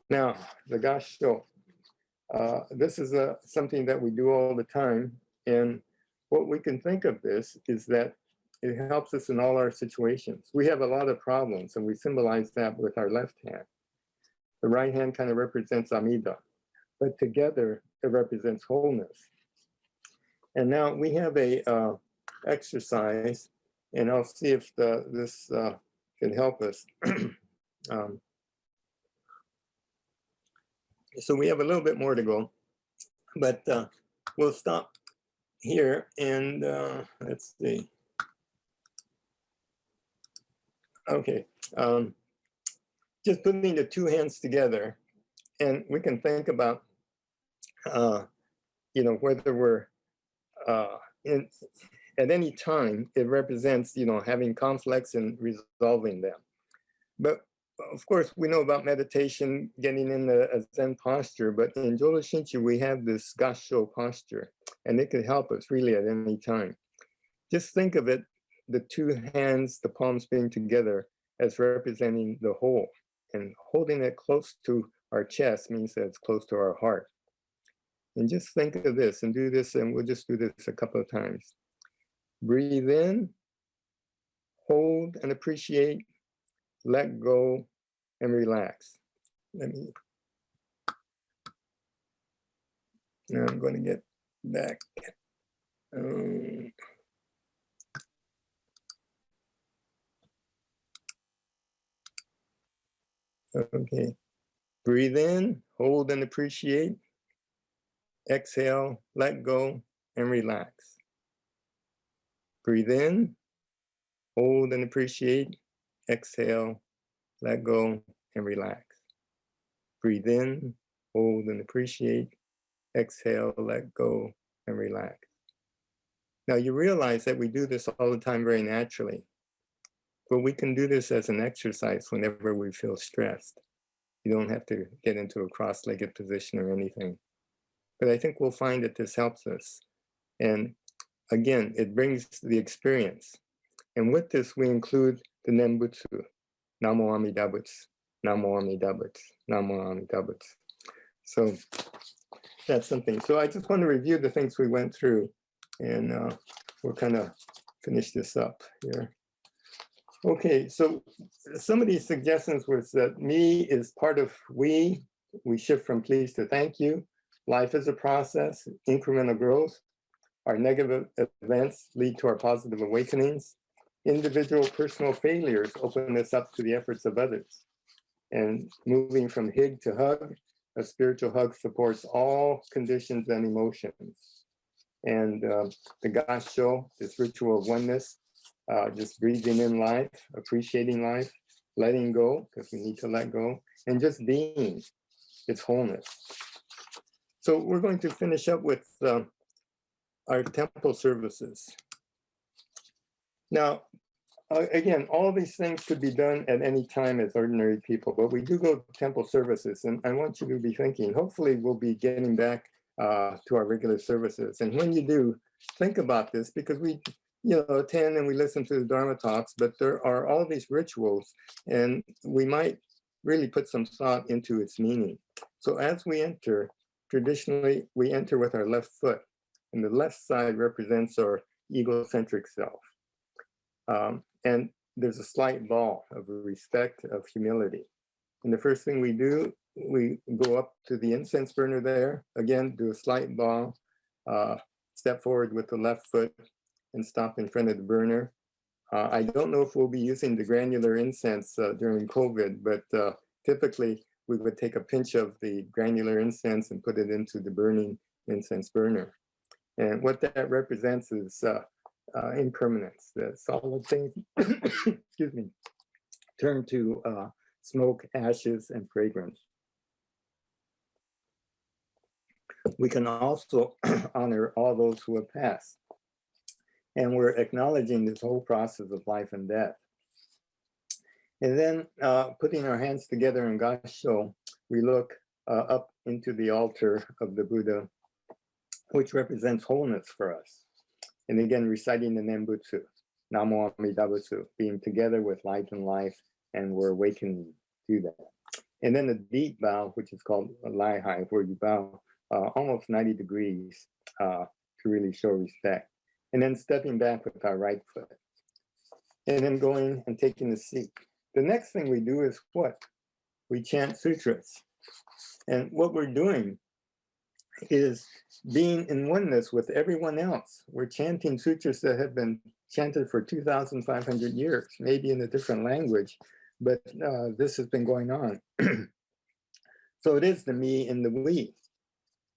Now, the Gasho. This is something that we do all the time. And what we can think of this is that it helps us in all our situations. We have a lot of problems, and we symbolize that with our left hand. The right hand kind of represents Amida, but together it represents wholeness. And now we have a exercise, and I'll see if this can help us. So we have a little bit more to go, but we'll stop here and let's see. Okay, just putting the two hands together, and we can think about, whether we're in at any time, it represents, having conflicts and resolving them. But of course, we know about meditation, getting in a Zen posture, but in Jodo Shinshu, we have this Gassho posture, and it can help us really at any time. Just think of it, the two hands, the palms being together as representing the whole, and holding it close to our chest means that it's close to our heart. And just think of this and do this, and we'll just do this a couple of times. Breathe in, hold and appreciate, let go and relax. Now I'm going to get back. Okay. Breathe in, hold and appreciate. Exhale, let go and relax. Breathe in, hold and appreciate. Exhale, let go and relax. Breathe in, hold and appreciate. Exhale, let go and relax. Now you realize that we do this all the time very naturally, but we can do this as an exercise whenever we feel stressed. You don't have to get into a cross-legged position or anything. But I think we'll find that this helps us. And again, it brings the experience. And with this, we include the Nembutsu, Namo Amida Butsu, Namo Amida Butsu, Namo Amida Butsu. So that's something. So I just want to review the things we went through, and we'll kind of finish this up here. Okay, so some of these suggestions was that me is part of we shift from please to thank you. Life is a process, incremental growth. Our negative events lead to our positive awakenings. Individual personal failures open us up to the efforts of others. And moving from hig to hug, a spiritual hug supports all conditions and emotions. And the Gassho, this ritual of oneness, just breathing in life, appreciating life, letting go, because we need to let go, and just being, its wholeness. So we're going to finish up with our temple services. Now, again, all these things could be done at any time as ordinary people, but we do go to temple services, and I want you to be thinking, hopefully we'll be getting back to our regular services. And when you do, think about this, because we attend and we listen to the Dharma talks, but there are all these rituals, and we might really put some thought into its meaning. So as we enter, traditionally, we enter with our left foot, and the left side represents our egocentric self. And there's a slight bow of respect, of humility. And the first thing we do, we go up to the incense burner there, again, do a slight bow, step forward with the left foot, and stop in front of the burner. I don't know if we'll be using the granular incense during COVID, but typically we would take a pinch of the granular incense and put it into the burning incense burner. And what that represents is impermanence, that solid things, excuse me, turn to smoke, ashes, and fragrance. We can also honor all those who have passed. And we're acknowledging this whole process of life and death. And then putting our hands together in Gassho, we look up into the altar of the Buddha, which represents wholeness for us. And again, reciting the Nembutsu, Namo Amida Butsu, being together with light and life, and we're awakening to that. And then a deep bow, which is called a Lai Hai, where you bow almost 90 degrees to really show respect. And then stepping back with our right foot. And then going and taking a seat. The next thing we do is what? We chant sutras. And what we're doing is being in oneness with everyone else. We're chanting sutras that have been chanted for 2,500 years, maybe in a different language, but this has been going on. So it is the me and the we.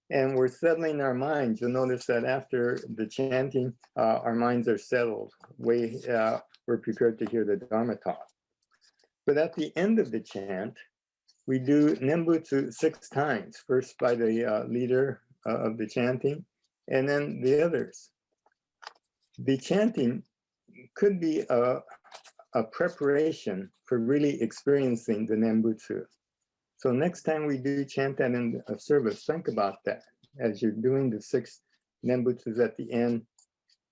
And we're settling our minds. You'll notice that after the chanting, our minds are settled. We're prepared to hear the Dharma talk. But at the end of the chant, we do Nembutsu 6 times, first by the leader of the chanting, and then the others. The chanting could be a preparation for really experiencing the Nembutsu. So next time we do chant that in a service, think about that. As you're doing the 6 Nembutsus at the end,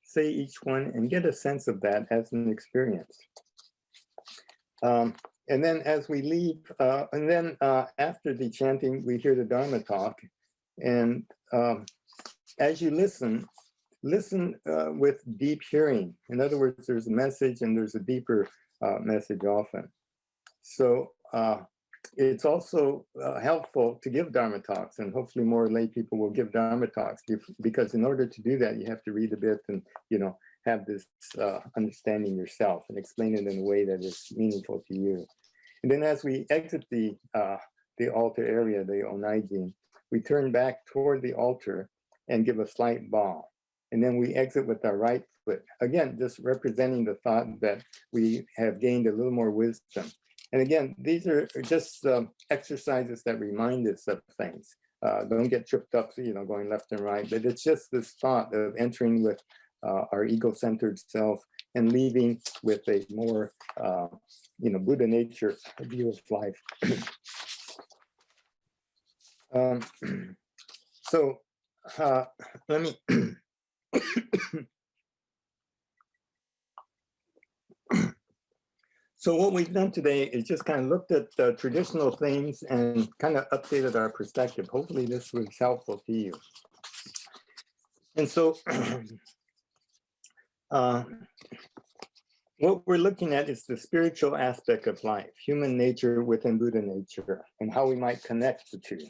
say each one and get a sense of that as an experience. And then as we leave, after the chanting, we hear the Dharma talk. And as you listen with deep hearing. In other words, there's a message and there's a deeper message often. So it's also helpful to give Dharma talks, and hopefully more lay people will give Dharma talks, because in order to do that, you have to read a bit and, have this understanding yourself and explain it in a way that is meaningful to you. And then as we exit the altar area, the onaijin, we turn back toward the altar and give a slight bow. And then we exit with our right foot. Again, just representing the thought that we have gained a little more wisdom. And again, these are just exercises that remind us of things. Don't get tripped up, going left and right, but it's just this thought of entering with our ego-centered self and leaving with a more, Buddha nature view of life. So let me. So what we've done today is just kind of looked at traditional themes and kind of updated our perspective. Hopefully this was helpful to you. And so what we're looking at is the spiritual aspect of life, human nature within Buddha nature, and how we might connect the two.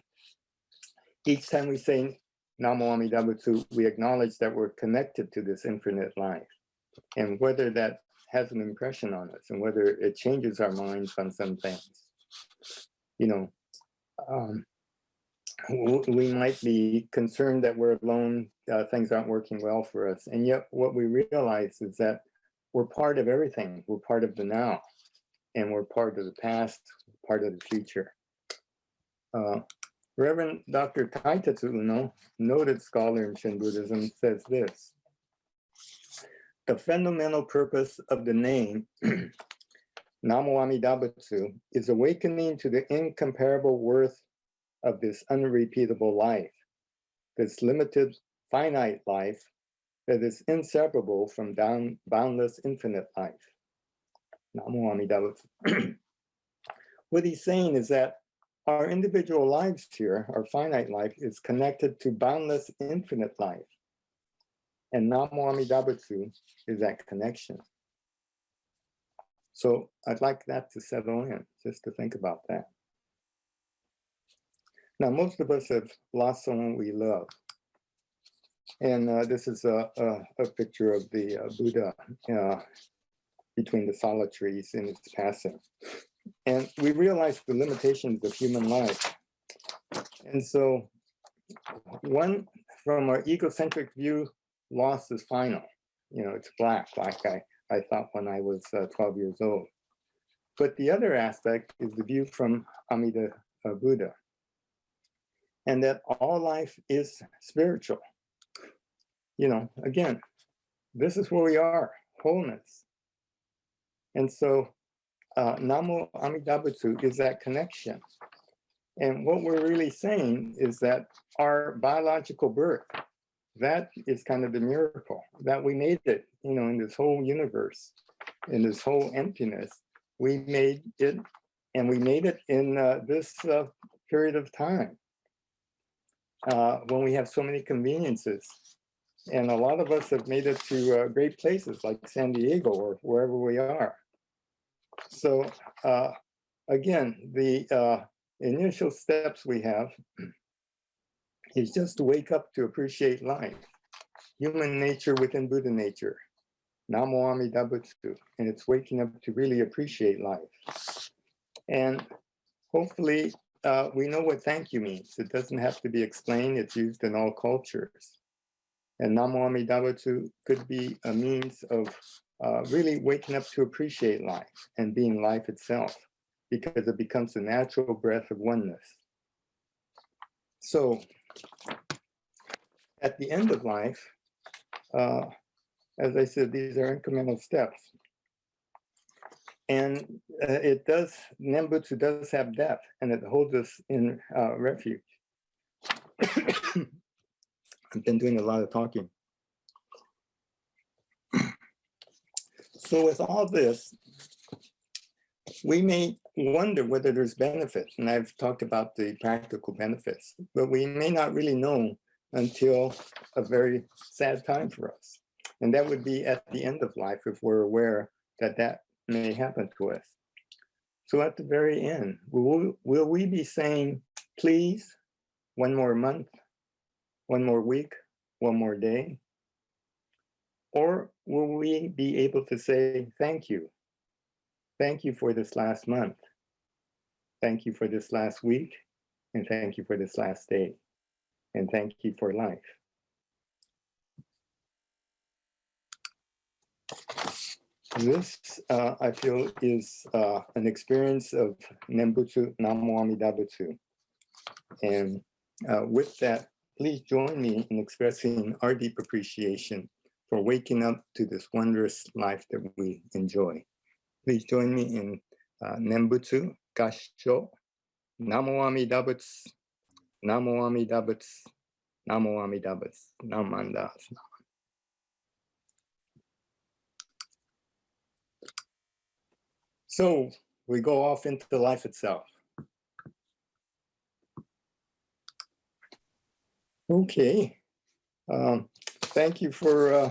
Each time we say Namo Amida Butsu, we acknowledge that we're connected to this infinite life, and whether that has an impression on us and whether it changes our minds on some things. We might be concerned that we're alone, things aren't working well for us. And yet what we realize is that we're part of everything. We're part of the now, and we're part of the past, part of the future. Reverend Dr. Taitatsu Uno, noted scholar in Shin Buddhism, says this: the fundamental purpose of the name Namo Amida Butsu is awakening to the incomparable worth of this unrepeatable life, this limited, finite life that is inseparable from boundless, infinite life. Namo Amida Butsu. What he's saying is that our individual lives here, our finite life, is connected to boundless, infinite life. And Namo Amida Butsu is that connection. So I'd like that to settle in, just to think about that. Now, most of us have lost someone we love. And this is a picture of the Buddha between the sala trees in his passing. And we realize the limitations of human life. And so one, from our egocentric view, loss is final. It's black, like I thought when I was 12 years old. But the other aspect is the view from Amida Buddha, and that all life is spiritual. Again, this is where we are, wholeness. And so Namo Amida Butsu is that connection. And what we're really saying is that our biological birth, that is kind of the miracle, that we made it, in this whole universe, in this whole emptiness. We made it, and we made it in this period of time when we have so many conveniences. And a lot of us have made it to great places like San Diego or wherever we are. So again, the initial steps we have is just to wake up to appreciate life, human nature within Buddha nature, Namo Amida Butsu, and it's waking up to really appreciate life. And hopefully we know what thank you means. It doesn't have to be explained. It's used in all cultures. And Namo Amida Butsu could be a means of really waking up to appreciate life and being life itself, because it becomes the natural breath of oneness. So at the end of life, as I said, these are incremental steps. And it does, Nembutsu does have depth, and it holds us in refuge. I've been doing a lot of talking. So with all this, we may wonder whether there's benefits, and I've talked about the practical benefits, but we may not really know until a very sad time for us. And that would be at the end of life, if we're aware that that may happen to us. So at the very end, will we be saying, please, one more month, one more week, one more day? Or will we be able to say, thank you? Thank you for this last month. Thank you for this last week. And thank you for this last day. And thank you for life. This, I feel, is an experience of Nembutsu, Namo Amida Butsu. And with that, please join me in expressing our deep appreciation for waking up to this wondrous life that we enjoy. Please join me in Nembutsu, Gassho, Namo Amida Butsu, Namo Amida Butsu, Namo Amida Butsu, Namanda. So we go off into the life itself. Okay. Thank you for,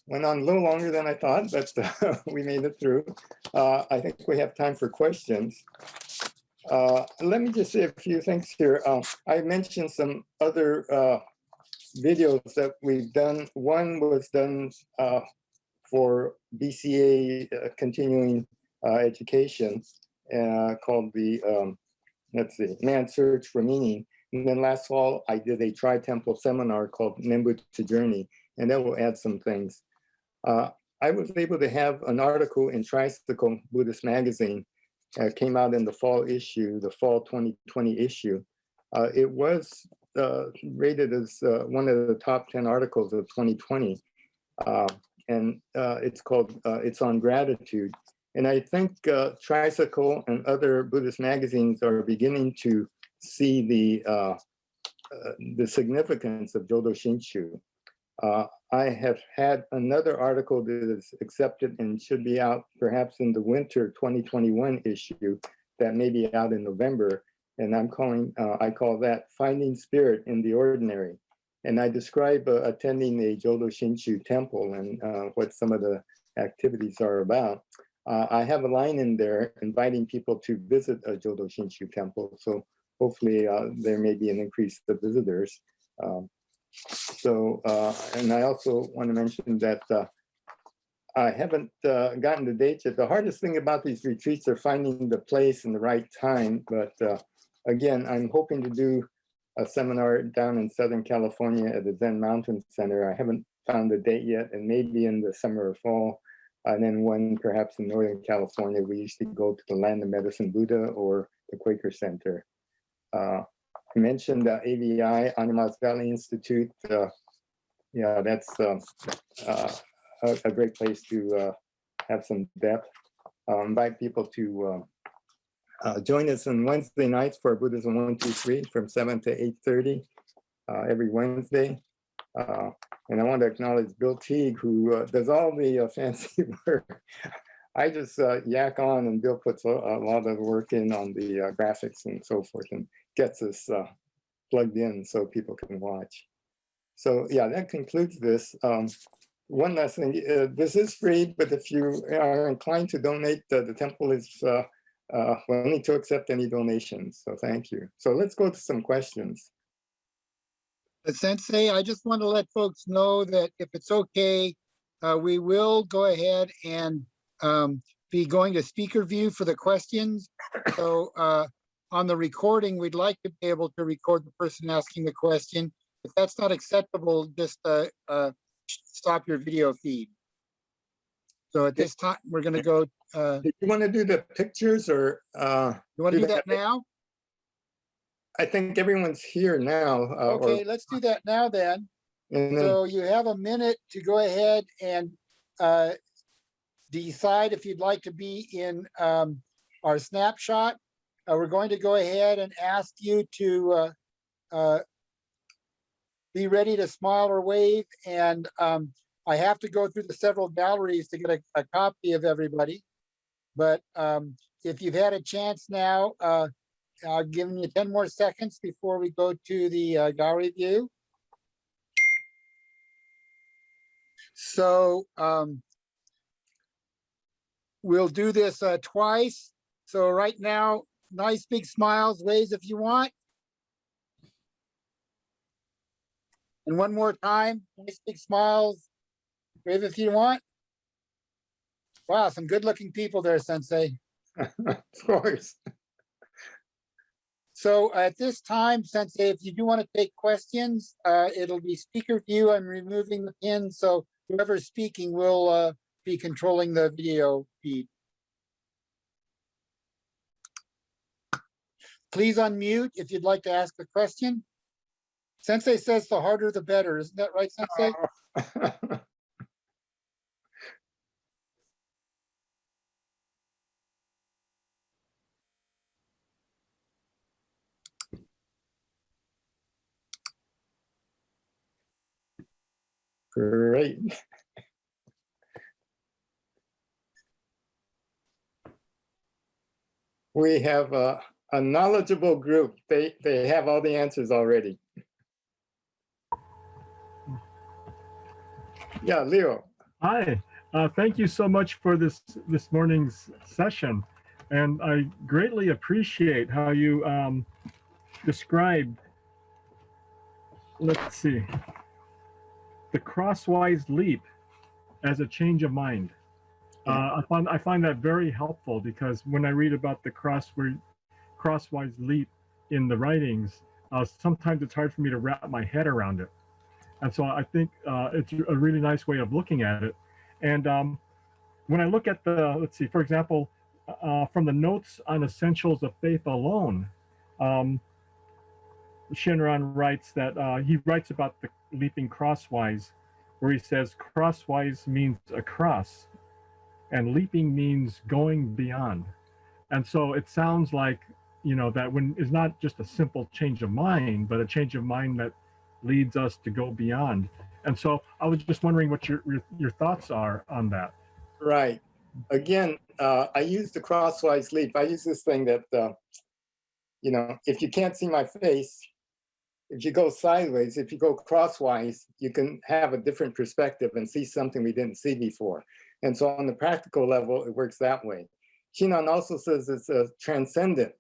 went on a little longer than I thought, but we made it through. I think we have time for questions. Let me just say a few things here. I mentioned some other videos that we've done. One was done for BCA continuing education called the, let's see, Man's Search for Meaning. And then last fall, I did a tri-temple seminar called Nembutsu Journey, and that will add some things. I was able to have an article in Tricycle Buddhist Magazine, came out in the fall issue, the fall 2020 issue. It was rated as one of the top 10 articles of 2020. And it's called, it's on gratitude. And I think Tricycle and other Buddhist magazines are beginning to see the significance of Jodo Shinshu. I have had another article that is accepted and should be out perhaps in the winter 2021 issue that may be out in November. And I'm calling, I call that Finding Spirit in the Ordinary. And I describe attending a Jodo Shinshu temple and what some of the activities are about. I have a line in there inviting people to visit a Jodo Shinshu temple. So hopefully there may be an increase of visitors. And I also want to mention that I haven't gotten the dates yet. The hardest thing about these retreats are finding the place and the right time. But again, I'm hoping to do a seminar down in Southern California at the Zen Mountain Center. I haven't found the date yet, and maybe in the summer or fall. And then one perhaps in Northern California. We usually go to the Land of Medicine Buddha or the Quaker Center. I mentioned AVI, Animas Valley Institute. Yeah, that's a great place to have some depth. Invite people to join us on Wednesday nights for Buddhism 123 from 7 to 8:30 every Wednesday. And I want to acknowledge Bill Teague, who does all the fancy work. I just yak on, and Bill puts a lot of work in on the graphics and so forth, and gets us plugged in so people can watch. So yeah, that concludes this. One last thing, this is free, but if you are inclined to donate, the temple is willing to accept any donations. So thank you. So let's go to some questions. Sensei, I just want to let folks know that if it's okay, we will go ahead and be going to speaker view for the questions. So on the recording, we'd like to be able to record the person asking the question. If that's not acceptable, just stop your video feed. So at this time, we're going to go. Do you want to do the pictures or? You want to do that now? I think everyone's here now. Okay, let's do that now then. And then, So you have a minute to go ahead and decide if you'd like to be in our snapshot. We're going to go ahead and ask you to be ready to smile or wave. And I have to go through the several galleries to get a copy of everybody. But if you've had a chance now, I'll give you 10 more seconds before we go to the gallery view. So we'll do this twice. So right now, nice big smiles, waves if you want. And one more time, nice big smiles, wave if you want. Wow, some good looking people there, Sensei. of course. So at this time, Sensei, if you do want to take questions, it'll be speaker view. I'm removing the pin, so whoever's speaking will be controlling the video feed. Please unmute if you'd like to ask a question. Sensei says the harder the better. Isn't that right, Sensei? Great. We have a knowledgeable group. They have all the answers already. Yeah, Leo. Hi, thank you so much for this morning's session. And I greatly appreciate how you described, let's see, the crosswise leap as a change of mind. I find that very helpful because when I read about the crosswise leap in the writings, sometimes it's hard for me to wrap my head around it. And so I think it's a really nice way of looking at it. And when I look at the, let's see, for example, from the notes on Essentials of Faith alone, Shinran writes that he writes about the leaping crosswise, where he says crosswise means across and leaping means going beyond. And so it sounds like, you know, that when it's not just a simple change of mind, but a change of mind that leads us to go beyond. And so I was just wondering what your thoughts are on that. Right. Again, I use the crosswise leap. I use this thing that, you know, if you can't see my face, if you go sideways, if you go crosswise, you can have a different perspective and see something we didn't see before. And so on the practical level, it works that way. Shinan also says it's a transcendent,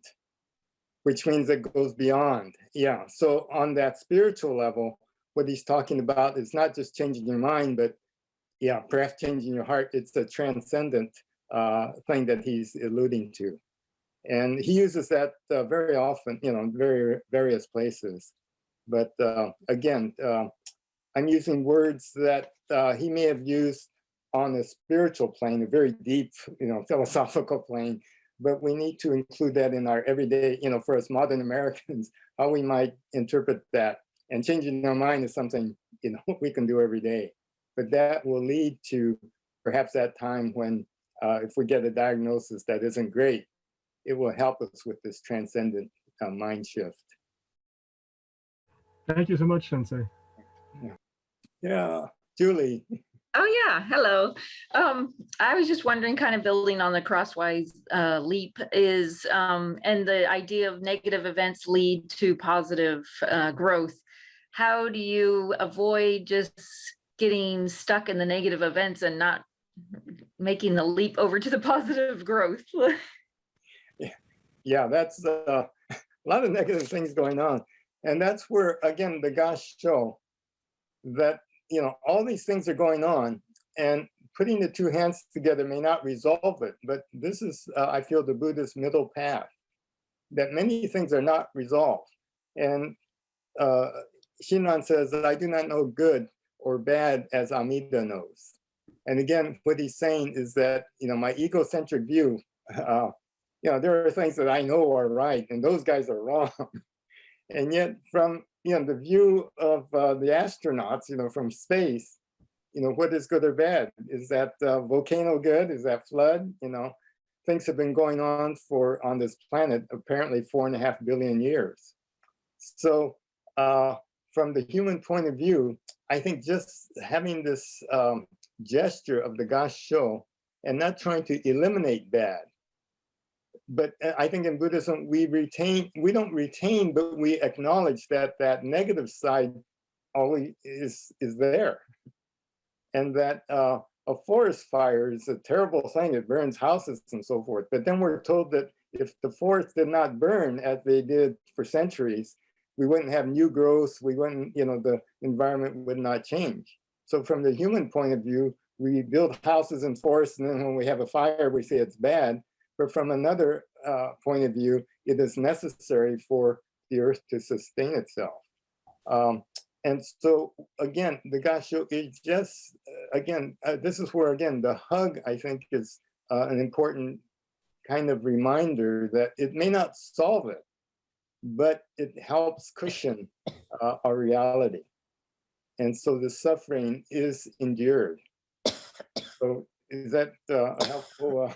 which means it goes beyond. Yeah, so on that spiritual level, what he's talking about is not just changing your mind, but yeah, perhaps changing your heart. It's a transcendent thing that he's alluding to. And he uses that very often, you know, various places. But again, I'm using words that he may have used on a spiritual plane, a very deep, you know, philosophical plane. But we need to include that in our everyday, you know, for us modern Americans, how we might interpret that. And changing our mind is something, you know, we can do every day. But that will lead to perhaps that time when, if we get a diagnosis that isn't great, it will help us with this transcendent mind shift. Thank you so much, Sensei. Yeah, Julie. Oh yeah, hello. I was just wondering, kind of building on the crosswise leap is, and the idea of negative events lead to positive growth. How do you avoid just getting stuck in the negative events and not making the leap over to the positive growth? Yeah, that's a lot of negative things going on. And that's where, again, the Gash show that, you know, all these things are going on and putting the two hands together may not resolve it, but this is, I feel, the Buddhist middle path. that many things are not resolved. And Shinran says that I do not know good or bad as Amida knows. And again, what he's saying is that, my egocentric view, there are things that I know are right and those guys are wrong. And yet from, the view of the astronauts, from space, what is good or bad? Is that volcano good? Is that flood? Things have been going on on this planet, apparently 4.5 billion years. So from the human point of view, I think just having this gesture of the Gassho and not trying to eliminate bad. But I think in Buddhism, we don't retain, but we acknowledge that that negative side always is there. And that a forest fire is a terrible thing. It burns houses and so forth. But then we're told that if the forest did not burn as they did for centuries, we wouldn't have new growth. We wouldn't, the environment would not change. So from the human point of view, we build houses and forests, and then when we have a fire, we say it's bad. But from another point of view, it is necessary for the earth to sustain itself. And so again, the Gassho is just, this is where, again, the hug, I think, is an important kind of reminder that it may not solve it, but it helps cushion our reality. And so the suffering is endured. So is that helpful?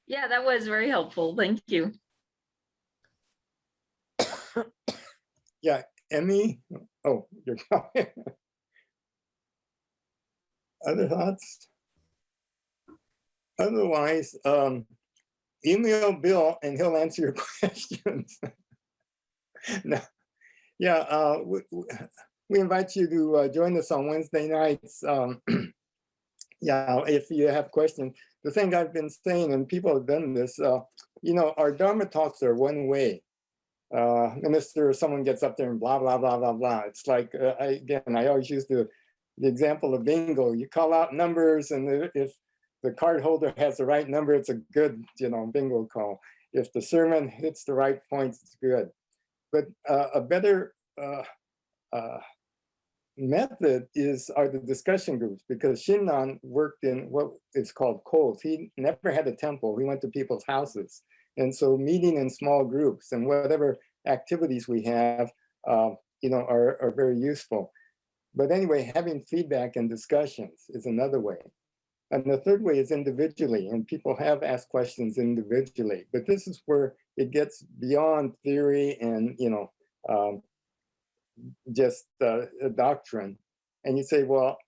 Yeah, that was very helpful. Thank you. Yeah, Emmy. Oh, you're coming. Other thoughts? Otherwise, email Bill and he'll answer your questions. No. Yeah, we invite you to join us on Wednesday nights. Yeah, if you have questions. The thing I've been saying, and people have done this, our Dharma talks are one way. Minister or someone gets up there and blah, blah, blah, blah, blah. It's like, I always use the example of bingo. You call out numbers, and if the card holder has the right number, it's a good, bingo call. If the sermon hits the right points, it's good. But a better method are the discussion groups, because Shinran worked in what is called kols. He never had a temple. He went to people's houses. And so meeting in small groups and whatever activities we have, are very useful. But anyway, having feedback and discussions is another way. And the third way is individually, and people have asked questions individually. But this is where it gets beyond theory and, just a doctrine. And you say, well,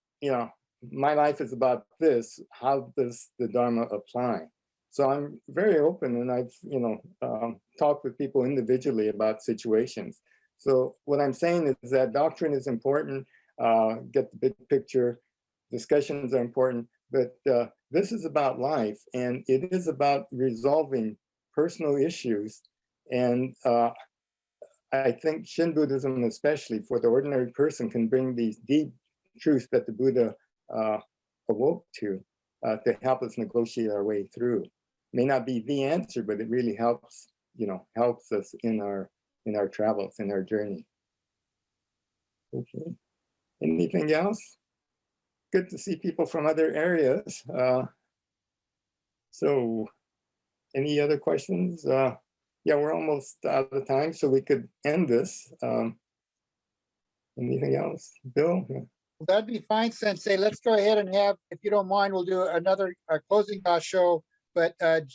my life is about this. How does the Dharma apply? So I'm very open, and I've, talked with people individually about situations. So what I'm saying is that doctrine is important, get the big picture, discussions are important, but this is about life, and it is about resolving personal issues. And I think Shin Buddhism, especially for the ordinary person, can bring these deep truths that the Buddha awoke to help us negotiate our way through. May not be the answer, but it really helps, helps us in our travels, in our journey. Okay. Anything else? Good to see people from other areas. So any other questions? Yeah, we're almost out of time, so we could end this. Anything else? Bill? Yeah. That'd be fine, Sensei. Let's go ahead and have, if you don't mind, we'll do another closing show. But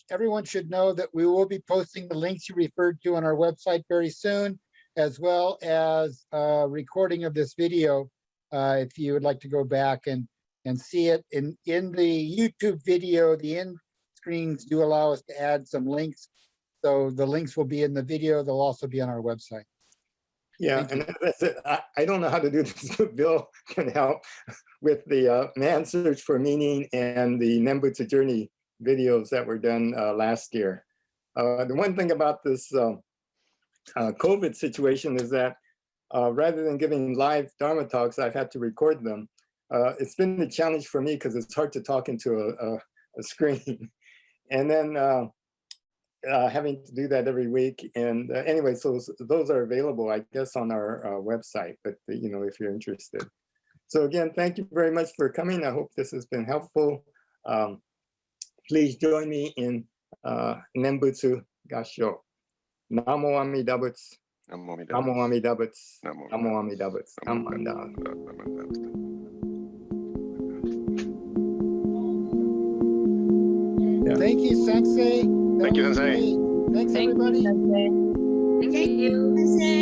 everyone should know that we will be posting the links you referred to on our website very soon, as well as a recording of this video, if you would like to go back and see it. In the YouTube video, the end screens do allow us to add some links. So the links will be in the video. They'll also be on our website. Yeah, and that's it. I don't know how to do this, but Bill can help with the Man Search for Meaning and the Nembutsu Journey videos that were done last year. The one thing about this COVID situation is that rather than giving live Dharma talks, I've had to record them. It's been a challenge for me because it's hard to talk into a screen. And then having to do that every week. And anyway, so those are available, I guess, on our website, but you know, if you're interested. So again, thank you very much for coming. I hope this has been helpful. Please join me in Nembutsu Gasho. Namo Amida Butsu. Namo Amida Butsu. Namo Amida Butsu. Namo Amida Butsu. Yeah. Thank you, Sensei. That Thank you, was Sensei. great. Thanks, Thank you, everybody. Sensei. Thank you. Sensei.